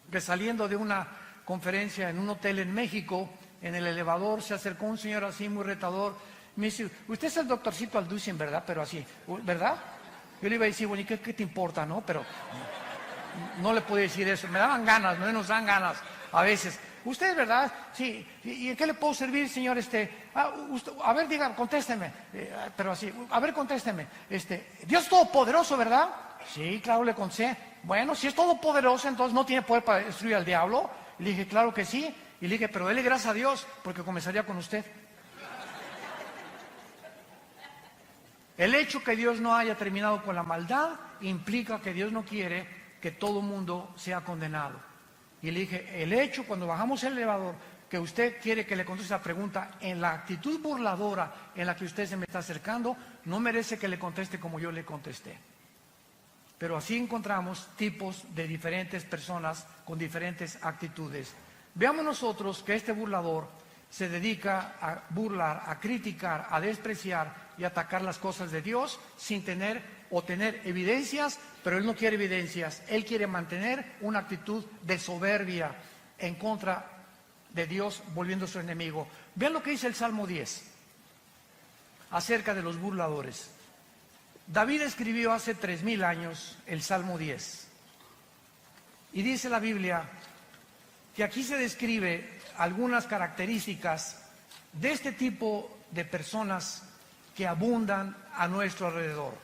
S1: que saliendo de una conferencia en un hotel en México, en el elevador se acercó un señor así muy retador, me dice, usted es el doctorcito Alducin, ¿verdad? Pero así, ¿verdad? Yo le iba a decir, bueno, ¿y qué te importa, no? Pero no le pude decir eso, me daban ganas, no nos dan ganas a veces. ¿Usted, verdad? Sí. ¿Y en qué le puedo servir, señor? A ver, diga, contésteme. Pero así, a ver, contésteme. Dios es todopoderoso, ¿verdad? Sí, claro, le contesté. Bueno, si es todopoderoso, entonces no tiene poder para destruir al diablo. Le dije, claro que sí. Y le dije, pero dele gracias a Dios, porque comenzaría con usted. El hecho que Dios no haya terminado con la maldad implica que Dios no quiere que todo mundo sea condenado. Y le dije, el hecho cuando bajamos el elevador, que usted quiere que le conteste la pregunta en la actitud burladora en la que usted se me está acercando, no merece que le conteste como yo le contesté. Pero así encontramos tipos de diferentes personas con diferentes actitudes. Veamos nosotros que este burlador se dedica a burlar, a criticar, a despreciar y atacar las cosas de Dios sin tener o tener evidencias, pero él no quiere evidencias, él quiere mantener una actitud de soberbia en contra de Dios, volviendo su enemigo. Vean lo que dice el Salmo 10 acerca de los burladores. David escribió hace 3000 años el Salmo 10. Y dice la Biblia que aquí se describe algunas características de este tipo de personas que abundan a nuestro alrededor.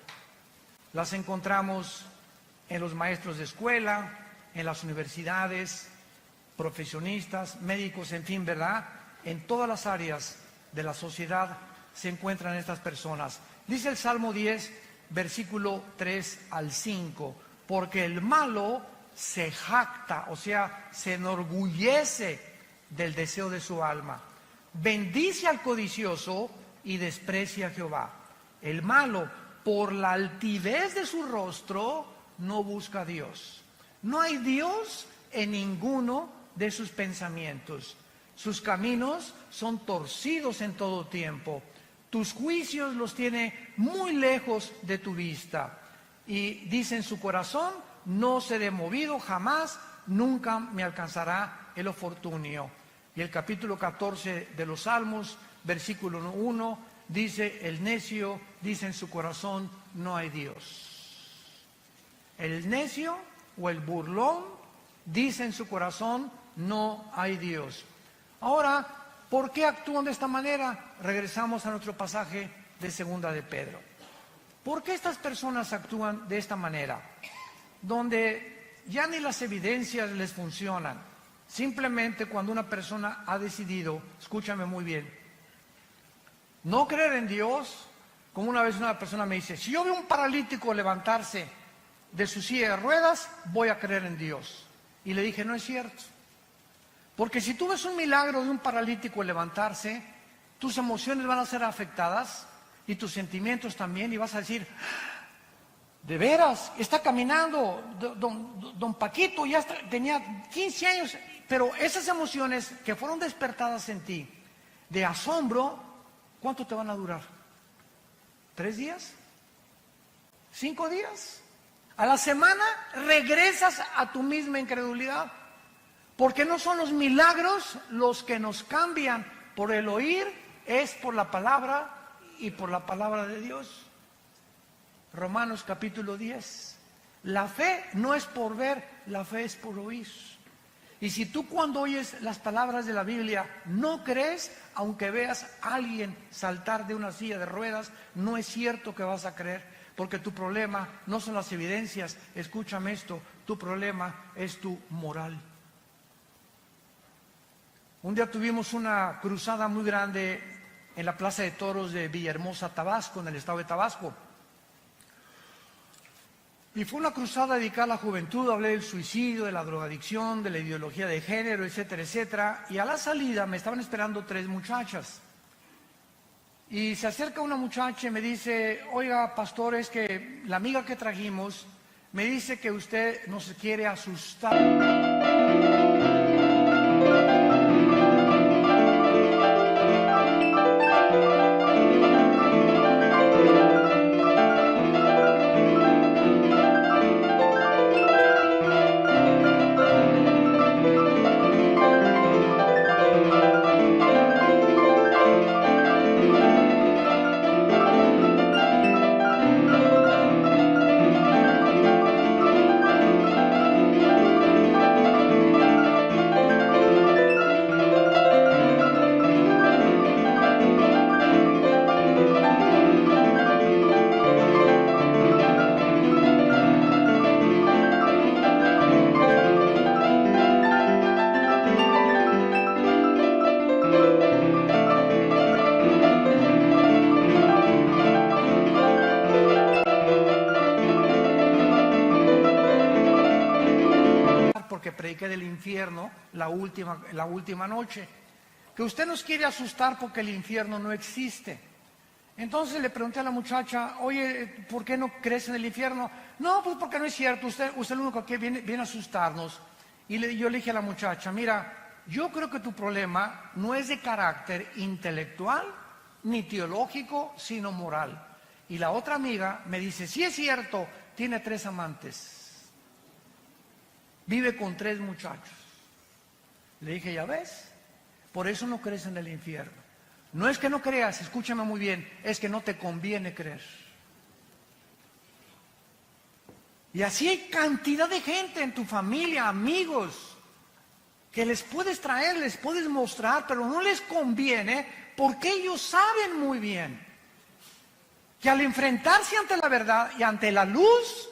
S1: Las encontramos en los maestros de escuela, en las universidades, profesionistas, médicos, en fin, ¿verdad? En todas las áreas de la sociedad se encuentran estas personas. Dice el Salmo 10, versículo 3 al 5, porque el malo se jacta, o sea, se enorgullece del deseo de su alma. Bendice al codicioso y desprecia a Jehová. El malo, por la altivez de su rostro, no busca a Dios. No hay Dios en ninguno de sus pensamientos. Sus caminos son torcidos en todo tiempo. Tus juicios los tiene muy lejos de tu vista. Y dice en su corazón, no seré movido jamás, nunca me alcanzará el oportunio. Y el capítulo 14 de los Salmos, versículo 1, dice, el necio dice en su corazón, no hay Dios. El necio o el burlón dice en su corazón, no hay Dios. Ahora, ¿por qué actúan de esta manera? Regresamos a nuestro pasaje de Segunda de Pedro. ¿Por qué estas personas actúan de esta manera? Donde ya ni las evidencias les funcionan. Simplemente cuando una persona ha decidido, escúchame muy bien, no creer en Dios, como una vez una persona me dice, si yo veo un paralítico levantarse de su silla de ruedas, voy a creer en Dios. Y le dije, no es cierto. Porque si tú ves un milagro de un paralítico levantarse, tus emociones van a ser afectadas y tus sentimientos también, y vas a decir, de veras, está caminando, don Paquito ya tenía 15 años, pero esas emociones que fueron despertadas en ti, de asombro, ¿cuánto te van a durar? ¿3 días? ¿5 días? A la semana regresas a tu misma incredulidad, porque no son los milagros los que nos cambian por el oír, es por la palabra y por la palabra de Dios. Romanos capítulo 10. La fe no es por ver, la fe es por oír. Y si tú cuando oyes las palabras de la Biblia no crees, aunque veas a alguien saltar de una silla de ruedas, no es cierto que vas a creer, porque tu problema no son las evidencias, escúchame esto, tu problema es tu moral. Un día tuvimos una cruzada muy grande en la Plaza de Toros de Villahermosa, Tabasco, en el estado de Tabasco. Y fue una cruzada dedicada a la juventud, hablé del suicidio, de la drogadicción, de la ideología de género, etcétera, etcétera. Y a la salida me estaban esperando 3 muchachas. Y se acerca una muchacha y me dice, oiga, pastor, es que la amiga que trajimos me dice que usted nos quiere asustar. Porque prediqué del infierno la última noche, que usted nos quiere asustar porque el infierno no existe. Entonces le pregunté a la muchacha, oye, ¿por qué no crees en el infierno? No, pues porque no es cierto, usted es el único que viene a asustarnos. Y yo le dije a la muchacha, mira, yo creo que tu problema no es de carácter intelectual ni teológico, sino moral. Y la otra amiga me dice, sí es cierto, tiene 3 amantes. Vive con 3 muchachos. Le dije, ya ves, por eso no crees en el infierno. No es que no creas, escúchame muy bien, es que no te conviene creer. Y así hay cantidad de gente en tu familia, amigos, que les puedes traer, les puedes mostrar, pero no les conviene porque ellos saben muy bien que al enfrentarse ante la verdad y ante la luz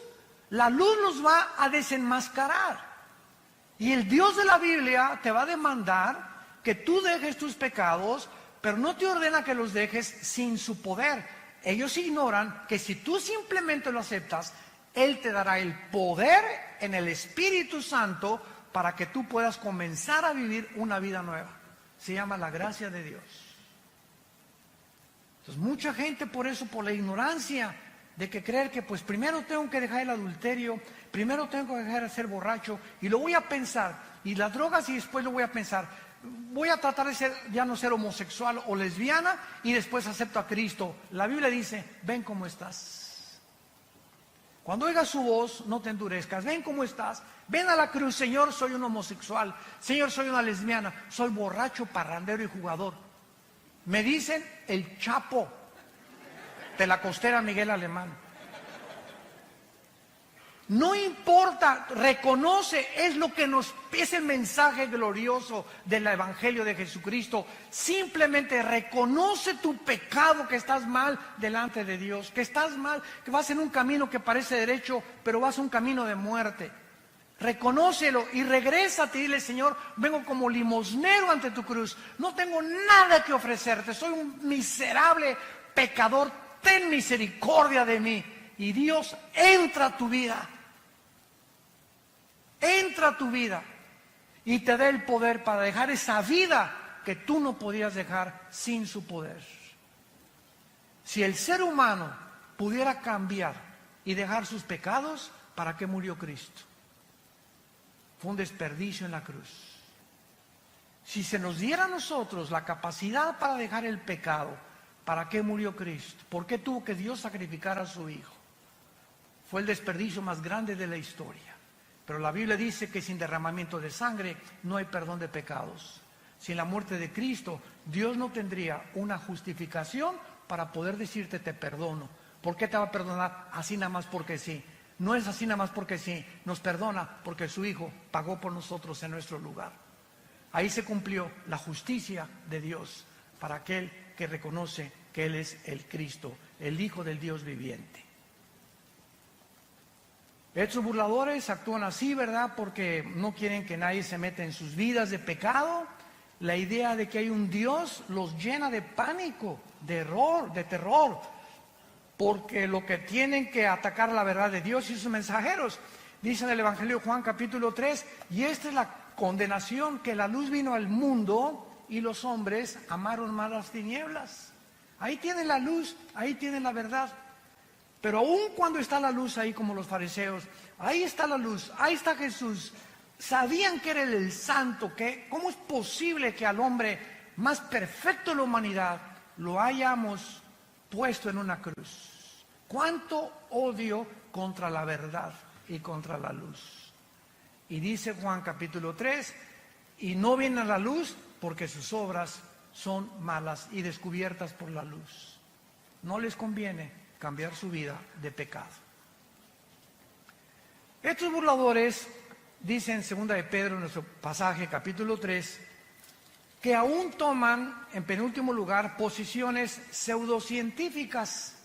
S1: los va a desenmascarar. Y el Dios de la Biblia te va a demandar que tú dejes tus pecados, pero no te ordena que los dejes sin su poder. Ellos ignoran que si tú simplemente lo aceptas, Él te dará el poder en el Espíritu Santo para que tú puedas comenzar a vivir una vida nueva. Se llama la gracia de Dios. Entonces mucha gente por eso, por la ignorancia de que creer que pues primero tengo que dejar el adulterio, primero tengo que dejar de ser borracho y lo voy a pensar, y las drogas, y después lo voy a pensar, voy a tratar de ser, ya no ser homosexual o lesbiana y después acepto a Cristo. La Biblia dice, ven cómo estás. Cuando oigas su voz, no te endurezcas, ven cómo estás, ven a la cruz. Señor, soy un homosexual, Señor, soy una lesbiana, soy borracho, parrandero y jugador. Me dicen el Chapo de la costera Miguel Alemán. No importa, reconoce, es lo que es el mensaje glorioso del Evangelio de Jesucristo. Simplemente reconoce tu pecado, que estás mal delante de Dios, que estás mal, que vas en un camino que parece derecho, pero vas a un camino de muerte. Reconócelo y regrésate y dile, Señor, vengo como limosnero ante tu cruz, no tengo nada que ofrecerte, soy un miserable pecador, ten misericordia de mí. Y Dios entra a tu vida. Entra a tu vida y te da el poder para dejar esa vida que tú no podías dejar sin su poder. Si el ser humano pudiera cambiar y dejar sus pecados, ¿para qué murió Cristo? Fue un desperdicio en la cruz. Si se nos diera a nosotros la capacidad para dejar el pecado, ¿para qué murió Cristo? ¿Por qué tuvo que Dios sacrificar a su Hijo? Fue el desperdicio más grande de la historia. Pero la Biblia dice que sin derramamiento de sangre no hay perdón de pecados. Sin la muerte de Cristo, Dios no tendría una justificación para poder decirte te perdono. ¿Por qué te va a perdonar? Así nada más porque sí. No es así nada más porque sí. Nos perdona porque su Hijo pagó por nosotros en nuestro lugar. Ahí se cumplió la justicia de Dios para aquel que reconoce que Él es el Cristo, el Hijo del Dios viviente. Estos burladores actúan así, ¿verdad? Porque no quieren que nadie se meta en sus vidas de pecado. La idea de que hay un Dios los llena de pánico, de error, de terror, porque lo que tienen que atacar la verdad de Dios y sus mensajeros. Dice en el Evangelio de Juan capítulo 3, y esta es la condenación, que la luz vino al mundo y los hombres amaron más las tinieblas. Ahí tienen la luz, ahí tienen la verdad. Pero aún cuando está la luz ahí, como los fariseos, ahí está la luz, ahí está Jesús, sabían que era el santo, que ¿cómo es posible que al hombre más perfecto de la humanidad lo hayamos puesto en una cruz? ¿Cuánto odio contra la verdad y contra la luz? Y dice Juan capítulo 3, y no vienen a la luz porque sus obras son malas y descubiertas por la luz. No les conviene cambiar su vida de pecado. Estos burladores dicen en 2 de Pedro, en nuestro pasaje, capítulo 3, que aún toman, en penúltimo lugar, posiciones pseudocientíficas,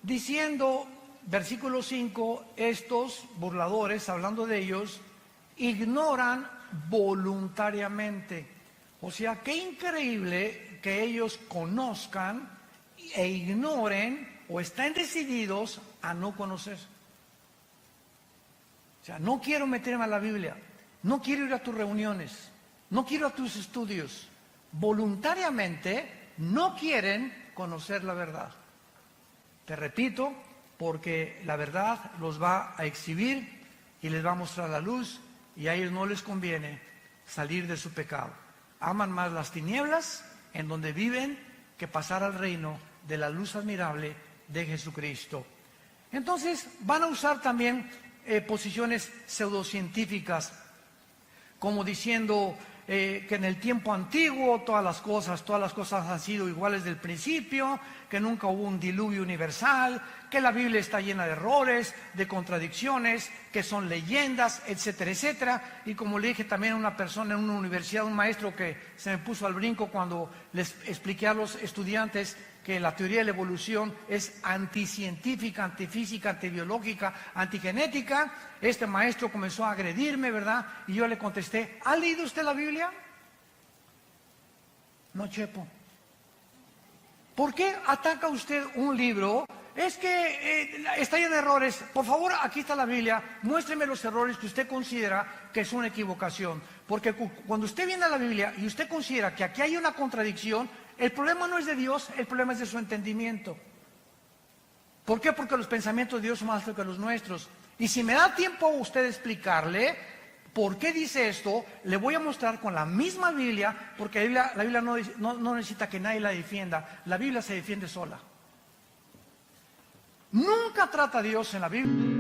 S1: diciendo, versículo 5, estos burladores, hablando de ellos, ignoran voluntariamente. O sea, qué increíble que ellos conozcan e ignoren o están decididos a no conocer. O sea, no quiero meterme a la Biblia, no quiero ir a tus reuniones, no quiero a tus estudios. Voluntariamente no quieren conocer la verdad. Te repito, porque la verdad los va a exhibir y les va a mostrar la luz, y a ellos no les conviene salir de su pecado. Aman más las tinieblas en donde viven que pasar al reino de la luz admirable de Jesucristo. Entonces van a usar también posiciones pseudocientíficas, como diciendo que en el tiempo antiguo todas las cosas han sido iguales del principio, que nunca hubo un diluvio universal, que la Biblia está llena de errores, de contradicciones, que son leyendas, etcétera, etcétera. Y como le dije también a una persona en una universidad, un maestro que se me puso al brinco cuando les expliqué a los estudiantes que la teoría de la evolución es anticientífica, antifísica, antibiológica, antigenética. Este maestro comenzó a agredirme, ¿verdad? Y yo le contesté, ¿ha leído usted la Biblia? No, Chepo. ¿Por qué ataca usted un libro? Es que está lleno de errores. Por favor, aquí está la Biblia. Muéstreme los errores que usted considera que es una equivocación. Porque cuando usted viene a la Biblia y usted considera que aquí hay una contradicción, el problema no es de Dios, el problema es de su entendimiento. ¿Por qué? Porque los pensamientos de Dios son más altos que los nuestros. Y si me da tiempo a usted explicarle por qué dice esto, le voy a mostrar con la misma Biblia, porque la Biblia no necesita que nadie la defienda. La Biblia se defiende sola. Nunca trata a Dios en la Biblia.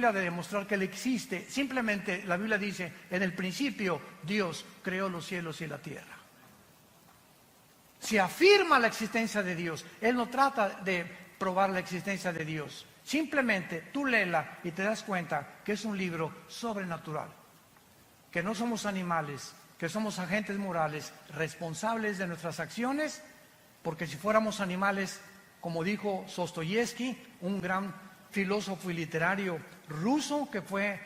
S1: De demostrar que Él existe. Simplemente la Biblia dice, en el principio Dios creó los cielos y la tierra. Se afirma la existencia de Dios. Él no trata de probar la existencia de Dios. Simplemente tú léela y te das cuenta que es un libro sobrenatural. Que no somos animales, que somos agentes morales responsables de nuestras acciones, porque si fuéramos animales, como dijo Dostoyevski, un gran filósofo y literario ruso que fue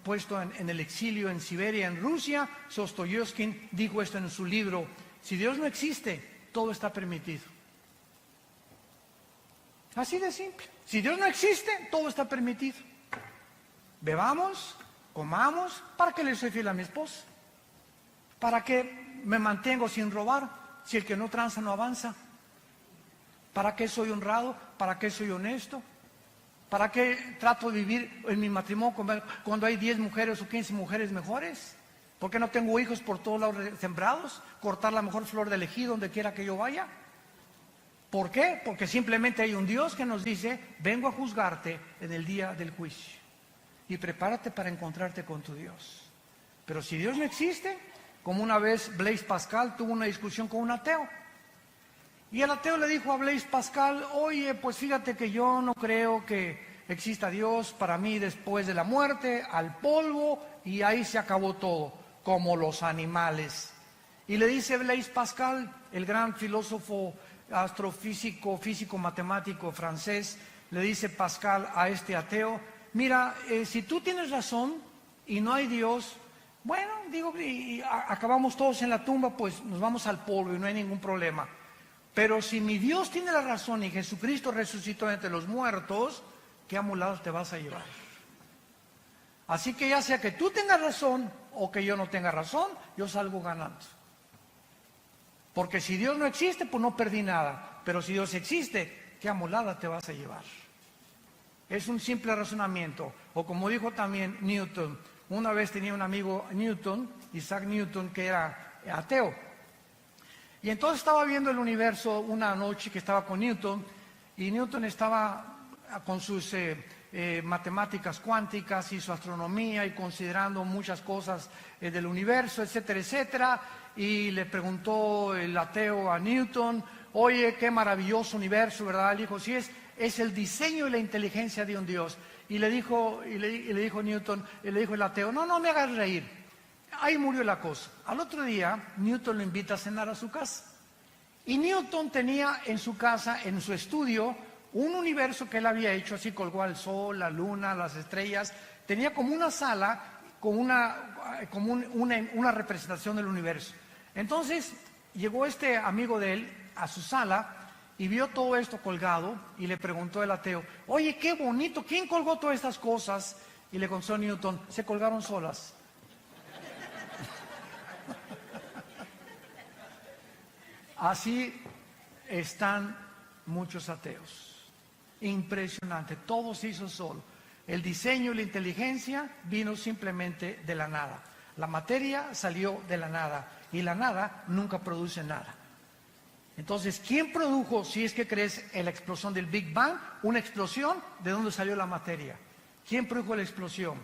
S1: puesto en el exilio en Siberia, en Rusia, Dostoyevski dijo esto en su libro: si Dios no existe, todo está permitido. Así de simple. Si Dios no existe, todo está permitido. Bebamos, comamos, ¿para qué le soy fiel a mi esposa? ¿Para qué me mantengo sin robar si el que no tranza no avanza? ¿Para qué soy honrado? ¿Para qué soy honesto? ¿Para qué trato de vivir en mi matrimonio cuando hay 10 mujeres o 15 mujeres mejores? ¿Por qué no tengo hijos por todos lados sembrados? ¿Cortar la mejor flor del ejido donde quiera que yo vaya? ¿Por qué? Porque simplemente hay un Dios que nos dice, vengo a juzgarte en el día del juicio. Y prepárate para encontrarte con tu Dios. Pero si Dios no existe, como una vez Blaise Pascal tuvo una discusión con un ateo. Y el ateo le dijo a Blaise Pascal, oye, pues fíjate que yo no creo que exista Dios. Para mí, después de la muerte, al polvo, y ahí se acabó todo, como los animales. Y le dice Blaise Pascal, el gran filósofo, astrofísico, físico, matemático francés, le dice Pascal a este ateo, mira, si tú tienes razón y no hay Dios, bueno, digo, y acabamos todos en la tumba, pues nos vamos al polvo y no hay ningún problema. Pero si mi Dios tiene la razón y Jesucristo resucitó entre los muertos, ¿qué amulados te vas a llevar? Así que ya sea que tú tengas razón o que yo no tenga razón, yo salgo ganando. Porque si Dios no existe, pues no perdí nada. Pero si Dios existe, ¿qué amulada te vas a llevar? Es un simple razonamiento. O como dijo también Newton, una vez tenía un amigo Newton, Isaac Newton, que era ateo. Y entonces estaba viendo el universo una noche que estaba con Newton, y Newton estaba con sus matemáticas cuánticas y su astronomía y considerando muchas cosas del universo, etcétera, etcétera. Y le preguntó el ateo a Newton, oye, qué maravilloso universo, ¿verdad? Le dijo, sí, es el diseño y la inteligencia de un Dios. Y le dijo Newton, le dijo el ateo, no me hagas reír. ahí murió la cosa. Al otro día, Newton lo invita a cenar a su casa. Y Newton tenía en su casa, en su estudio, un universo que él había hecho, así colgó al sol, la luna, las estrellas. Tenía como una sala con una representación del universo. Entonces llegó este amigo de él a su sala y vio todo esto colgado y le preguntó el ateo: oye, qué bonito, ¿quién colgó todas estas cosas? Y le contestó Newton: se colgaron solas. Así están muchos ateos. Impresionante, todo se hizo solo. El diseño y la inteligencia vino simplemente de la nada. La materia salió de la nada y la nada nunca produce nada. Entonces, ¿quién produjo, si es que crees en la explosión del Big Bang, una explosión? ¿De dónde salió la materia? ¿Quién produjo la explosión?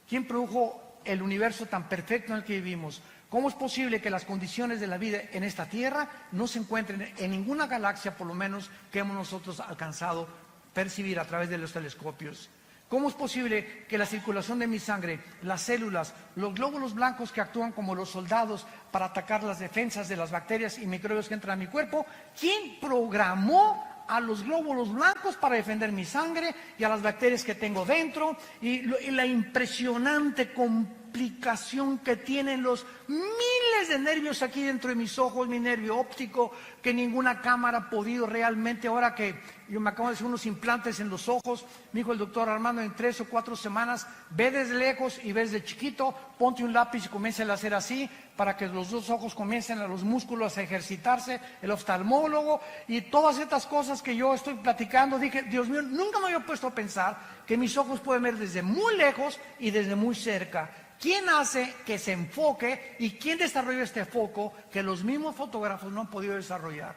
S1: ¿Quién produjo el universo tan perfecto en el que vivimos? ¿Cómo es posible que las condiciones de la vida en esta Tierra no se encuentren en ninguna galaxia, por lo menos, que hemos nosotros alcanzado percibir a través de los telescopios? ¿Cómo es posible que la circulación de mi sangre, las células, los glóbulos blancos que actúan como los soldados para atacar las defensas de las bacterias y microbios que entran a mi cuerpo? ¿Quién programó a los glóbulos blancos para defender mi sangre y a las bacterias que tengo dentro? Y la impresionante complicación que tienen los miles de nervios aquí dentro de mis ojos, mi nervio óptico, que ninguna cámara ha podido realmente. Ahora que yo me acabo de hacer unos implantes en los ojos, me dijo el doctor Armando, en 3 o 4 semanas, ve desde lejos y ves de chiquito, ponte un lápiz y comienza a hacer así, para que los dos ojos comiencen a los músculos a ejercitarse, el oftalmólogo y todas estas cosas que yo estoy platicando. Dije, Dios mío, nunca me había puesto a pensar que mis ojos pueden ver desde muy lejos y desde muy cerca. ¿Quién hace que se enfoque y quién desarrolla este foco que los mismos fotógrafos no han podido desarrollar?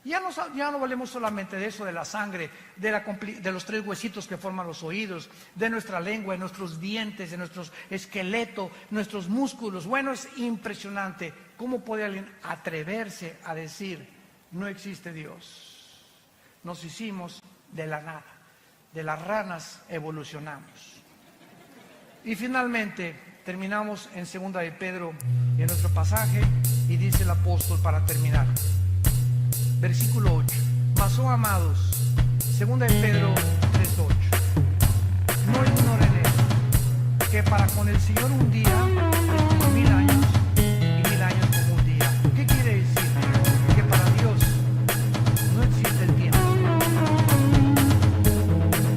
S1: Ya no valemos solamente de eso, de la sangre, de los 3 huesitos que forman los oídos, de nuestra lengua, de nuestros dientes, de nuestro esqueleto, nuestros músculos. Bueno, es impresionante. ¿Cómo puede alguien atreverse a decir no existe Dios? Nos hicimos de la nada, de las ranas evolucionamos. Y finalmente terminamos en 2 de Pedro, en nuestro pasaje, y dice el apóstol para terminar. Versículo 8. Mas, oh amados, 2 de Pedro 3:8. No ignoren esto, que para con el Señor un día es como 1000 años y 1000 años como un día. ¿Qué quiere decir? Que para Dios no existe el tiempo.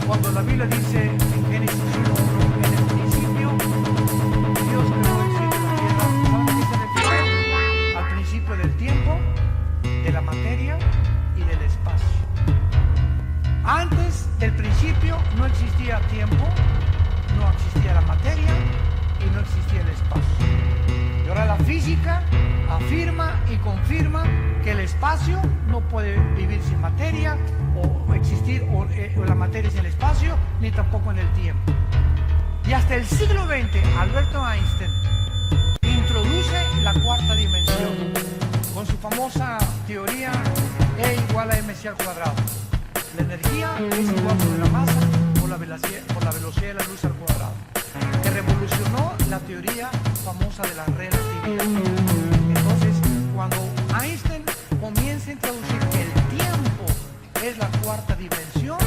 S1: Cuando la Biblia dice en Génesis 1:1, en el principio Dios creó el cielo y la tierra, ¿saben a qué se refiere? Al principio del tiempo, de la materia y del espacio. Antes del principio no existía tiempo, no existía la materia y no existía el espacio. Y ahora la física afirma y confirma que el espacio no puede vivir sin materia o existir o la materia sin el espacio, ni tampoco en el tiempo. Y hasta el siglo XX, Alberto Einstein introduce la 4ª dimensión con su famosa teoría E igual a mc al cuadrado. La energía es igual por la masa por la velocidad de la luz al cuadrado, que revolucionó la teoría famosa de la relatividad. Entonces, cuando Einstein comienza a introducir que el tiempo es la 4ª dimensión,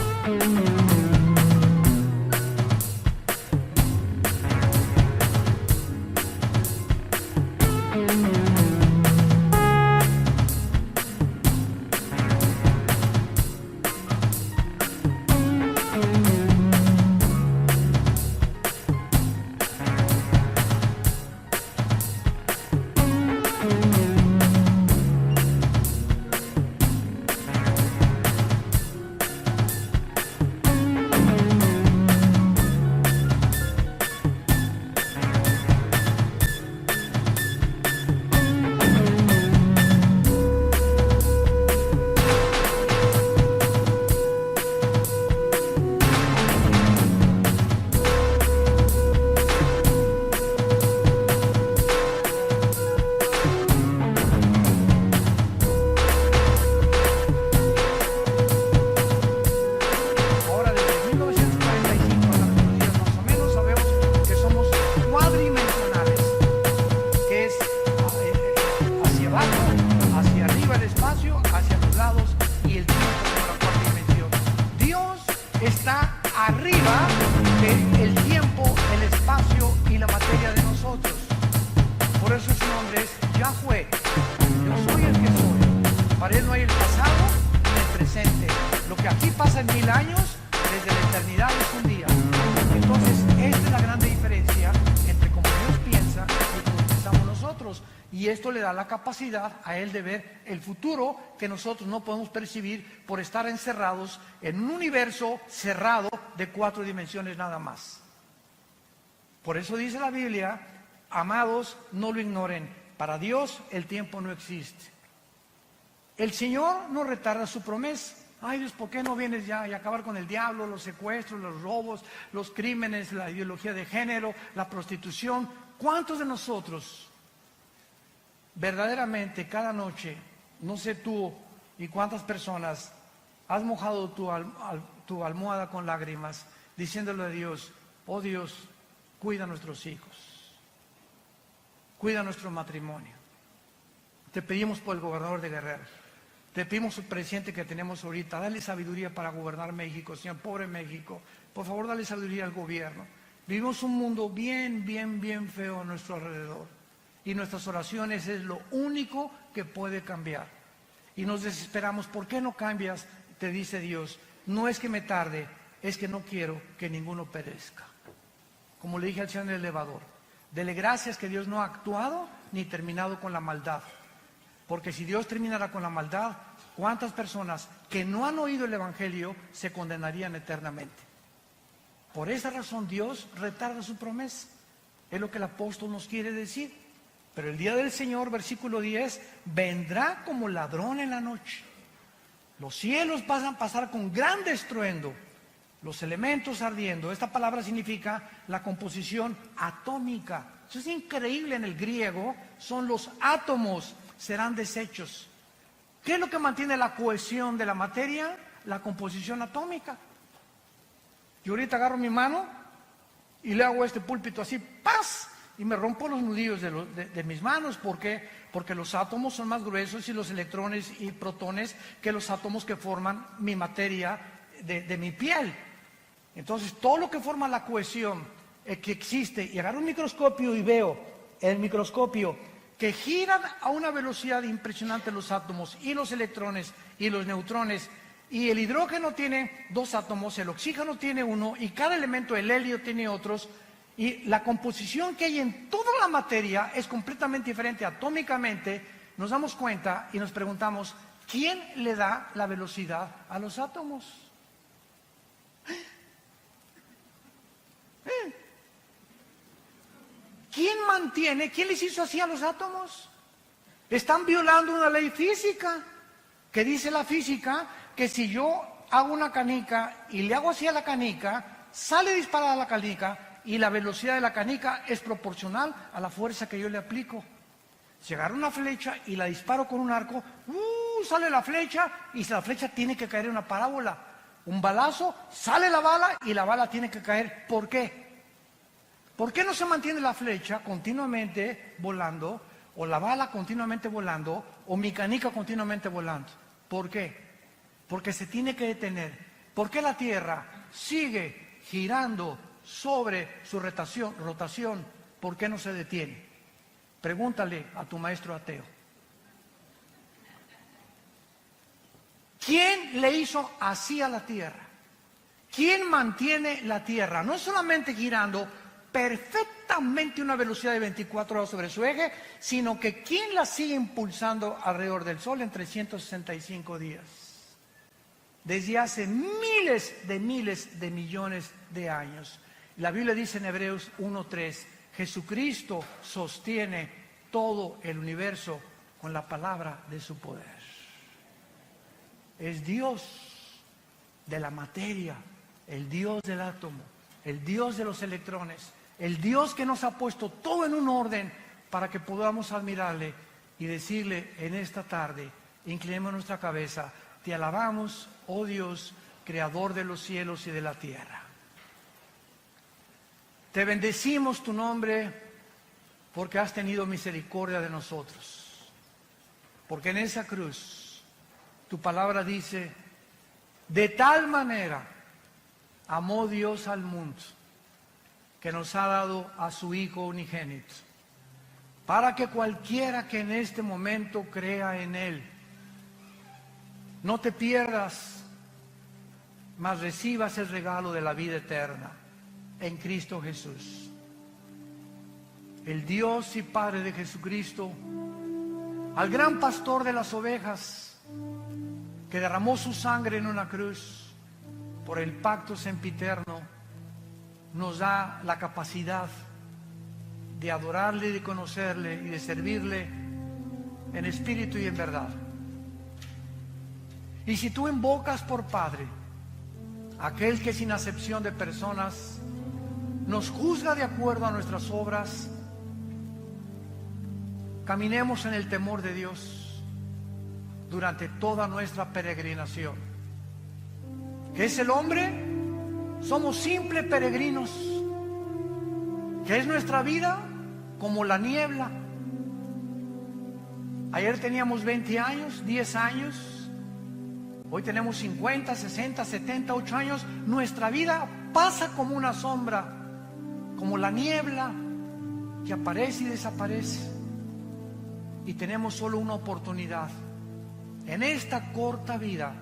S1: que aquí pasan 1000 años, desde la eternidad es un día. Entonces, esta es la grande diferencia entre cómo Dios piensa y cómo pensamos nosotros. Y esto le da la capacidad a Él de ver el futuro que nosotros no podemos percibir por estar encerrados en un universo cerrado de 4 dimensiones nada más. Por eso dice la Biblia, amados, no lo ignoren. Para Dios el tiempo no existe. El Señor no retarda su promesa. Ay Dios, ¿por qué no vienes ya y acabar con el diablo, los secuestros, los robos, los crímenes, la ideología de género, la prostitución? ¿Cuántos de nosotros verdaderamente cada noche, no sé tú y cuántas personas, has mojado tu almohada con lágrimas, diciéndole a Dios, oh Dios, cuida a nuestros hijos, cuida nuestro matrimonio? Te pedimos por el gobernador de Guerrero, te pedimos al presidente que tenemos ahorita, dale sabiduría para gobernar México, Señor, pobre México, por favor dale sabiduría al gobierno. Vivimos un mundo bien feo a nuestro alrededor y nuestras oraciones es lo único que puede cambiar. Y nos desesperamos, ¿por qué no cambias? Te dice Dios, no es que me tarde, es que no quiero que ninguno perezca. Como le dije al Señor en el elevador, dele gracias que Dios no ha actuado ni terminado con la maldad. Porque si Dios terminara con la maldad, ¿cuántas personas que no han oído el Evangelio se condenarían eternamente? Por esa razón Dios retarda su promesa. Es lo que el apóstol nos quiere decir. Pero el día del Señor, versículo 10, vendrá como ladrón en la noche. Los cielos van a pasar con gran estruendo, los elementos ardiendo. Esta palabra significa la composición atómica. Eso es increíble en el griego, son los átomos. Serán desechos. ¿Qué es lo que mantiene la cohesión de la materia? La composición atómica. Yo ahorita agarro mi mano y le hago este púlpito así, ¡paz! Y me rompo los nudillos de mis manos. ¿Por qué? Porque los átomos son más gruesos y los electrones y protones que los átomos que forman mi materia de mi piel. Entonces, todo lo que forma la cohesión que existe, y agarro un microscopio y veo el microscopio que giran a una velocidad impresionante los átomos y los electrones y los neutrones, y el hidrógeno tiene 2 átomos, el oxígeno tiene 1, y cada elemento, el helio, tiene otros, y la composición que hay en toda la materia es completamente diferente atómicamente. Nos damos cuenta y nos preguntamos, ¿quién le da la velocidad a los átomos? ¿Quién les hizo así a los átomos? Están violando una ley física, que dice la física, que si yo hago una canica y le hago así a la canica, sale disparada la canica y la velocidad de la canica es proporcional a la fuerza que yo le aplico. Si agarro una flecha y la disparo con un arco, sale la flecha y la flecha tiene que caer en una parábola. Un balazo, sale la bala y la bala tiene que caer. ¿Por qué? ¿Por qué no se mantiene la flecha continuamente volando, o la bala continuamente volando, o mi canica continuamente volando? ¿Por qué? Porque se tiene que detener. ¿Por qué la Tierra sigue girando sobre su rotación? ¿Por qué no se detiene? Pregúntale a tu maestro ateo. ¿Quién le hizo así a la Tierra? ¿Quién mantiene la Tierra? No solamente girando perfectamente una velocidad de 24 horas sobre su eje, sino que ¿quién la sigue impulsando alrededor del Sol en 365 días? Desde hace miles de millones de años. La Biblia dice en Hebreos 1:3, Jesucristo sostiene todo el universo con la palabra de su poder. Es Dios de la materia, el Dios del átomo, el Dios de los electrones, el Dios que nos ha puesto todo en un orden para que podamos admirarle y decirle en esta tarde, inclinemos nuestra cabeza, te alabamos, oh Dios, creador de los cielos y de la tierra. Te bendecimos tu nombre porque has tenido misericordia de nosotros. Porque en esa cruz, tu palabra dice, de tal manera amó Dios al mundo, que nos ha dado a su Hijo unigénito, para que cualquiera que en este momento crea en Él, no te pierdas, mas recibas el regalo de la vida eterna en Cristo Jesús. El Dios y Padre de Jesucristo, al gran pastor de las ovejas, que derramó su sangre en una cruz por el pacto sempiterno, nos da la capacidad de adorarle, de conocerle y de servirle en espíritu y en verdad. Y si tú invocas por Padre aquel que sin acepción de personas nos juzga de acuerdo a nuestras obras, caminemos en el temor de Dios durante toda nuestra peregrinación. ¿Qué es el hombre? Somos simples peregrinos. ¿Qué es nuestra vida? Como la niebla. Ayer teníamos 20 años, 10 años. Hoy tenemos 50, 60, 70, 8 años. Nuestra vida pasa como una sombra, como la niebla que aparece y desaparece. Y tenemos solo una oportunidad en esta corta vida